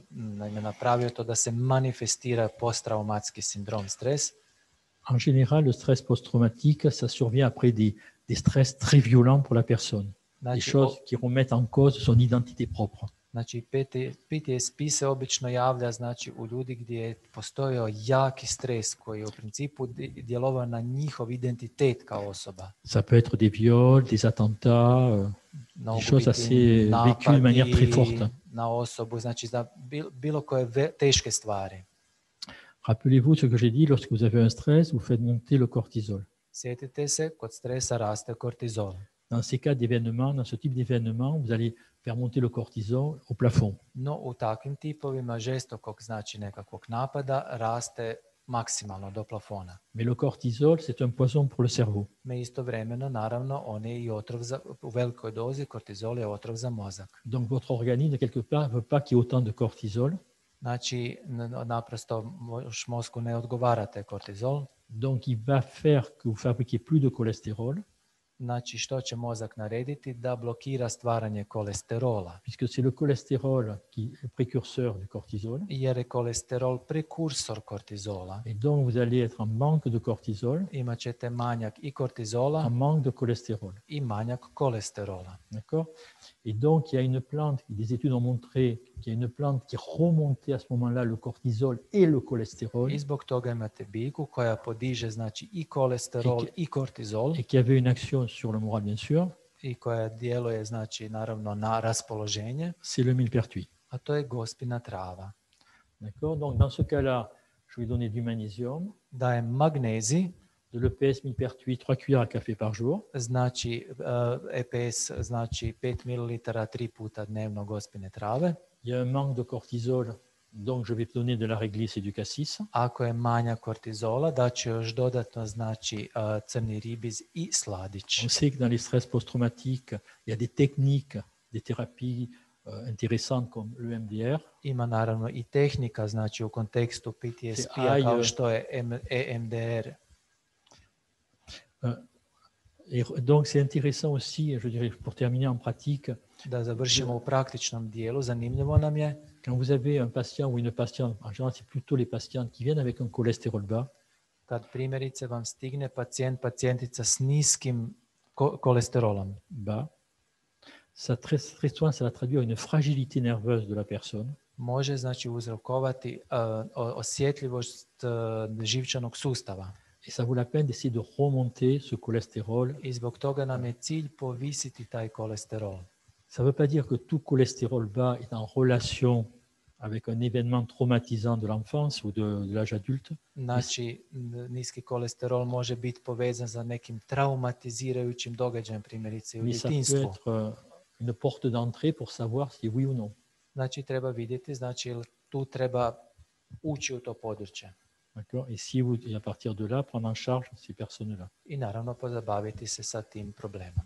naime napravio to da se manifestira posttraumatski sindrom stres. En général, le stress post-traumatique, ça survient après des stress très violents pour la personne. Znači, des choses qui remettent en cause son identité propre. Znači, PTSP se obično javlja znači, u ljudi gdje je postojao jaki stres koji je u principu djelovao na njihov identitet kao osoba. Ça peut être des viols, des attentats, des choses assez vécues de manière très forte. Na osobu, znači za bilo koje teške stvari. Rappelez-vous ce que j'ai dit, lorsque vous avez un stress, vous faites monter le cortisol. Sjetite se, kod stresa raste kortizol. Dans ces cas d'événements, dans ce type d'événement, vous allez faire monter le cortisol au plafond. No, u takvim tipovima žestokog, znači nekakvog napada, raste maksimalno do plafona. Mais le cortisol, c'est un poison pour le cerveau. Me istovremeno, naravno, on je i otrov u velikoj dozi, kortizol je otrov za mozak. Donc votre organisme, quelque part, ne veut pas qu'il y ait autant de cortisol. Znači, naprosto mozgu ne odgovara taj kortizol. Donc il va faire que vous fabriquez plus de cholestérol. Znači, što će mozak narediti? Da blokira stvaranje kolesterola. Puisque c'est le cholestérol qui est le précurseur du cortisol. Jer je kolesterol prekursor kortizola. Et donc vous allez être en manque de cortisol. Imaćete manjak i kortizola. En manque de cholestérol. I manjak kolesterola. D'accord? Et donc il y a une plante, des études ont montré qu'il y a une plante qui remontait à ce moment-là le cortisol et le cholestérol. I zbog toga imate biljku koja podiže znači i kolesterol i kortizol. Et qui avait une action sur le moral, bien sûr. I koja djeluje znači naravno na raspoloženje. C'est le millepertuis. A to je gospina trava. D'accord? Donc dans ce cas-là, je vais donner du magnésium. Dajem magnezij. De l'EPS millepertuis, 3 cuillères à café par jour. Znači EPS znači 5 ml 3 puta dnevno gospine trave. Il y a un manque de cortisol, donc je vais donner de la réglisse et du cassis. Ako je manja kortizola, daću još dodatno znači crni ribiz i sladić. On sait que dans les stress post-traumatiques, il y a des techniques, des thérapies intéressantes comme l'EMDR. Ima naravno i tehnika znači u kontekstu PTSP-a kao što je EMDR. Et donc c'est intéressant aussi, je dirais, pour terminer en pratique. Da završimo u praktičnom dijelu, zanimljivo nam je. Quand vous avez un patient ou une patiente, en général c'est plutôt les patientes qui viennent avec un cholestérol bas. Kad primjerice vam stigne pacijentica s niskim kolesterolom. Bas. Ça très souvent ça va traduire une fragilité nerveuse de la personne. Može znači uzrokovati osjetljivost živčanog sustava. Et ça vaut la peine d'essayer de remonter ce cholestérol. I zbog toga nam je cilj povisiti taj kolesterol. Ça ne veut pas dire que tout cholestérol bas est en relation avec un événement traumatisant de l'enfance ou de l'âge adulte. Znači, niski kolesterol može biti povezan sa nekim traumatizirajućim događajem, primjerice u djetinjstvu. Mais ça peut être une porte d'entrée pour savoir si oui ou non. Znači, treba vidjeti, znači, tu treba ući u to područje. D'accord. Et si vous, et à partir de là, prendre en charge ces personnes-là. I naravno pozabaviti se sa tim problemom.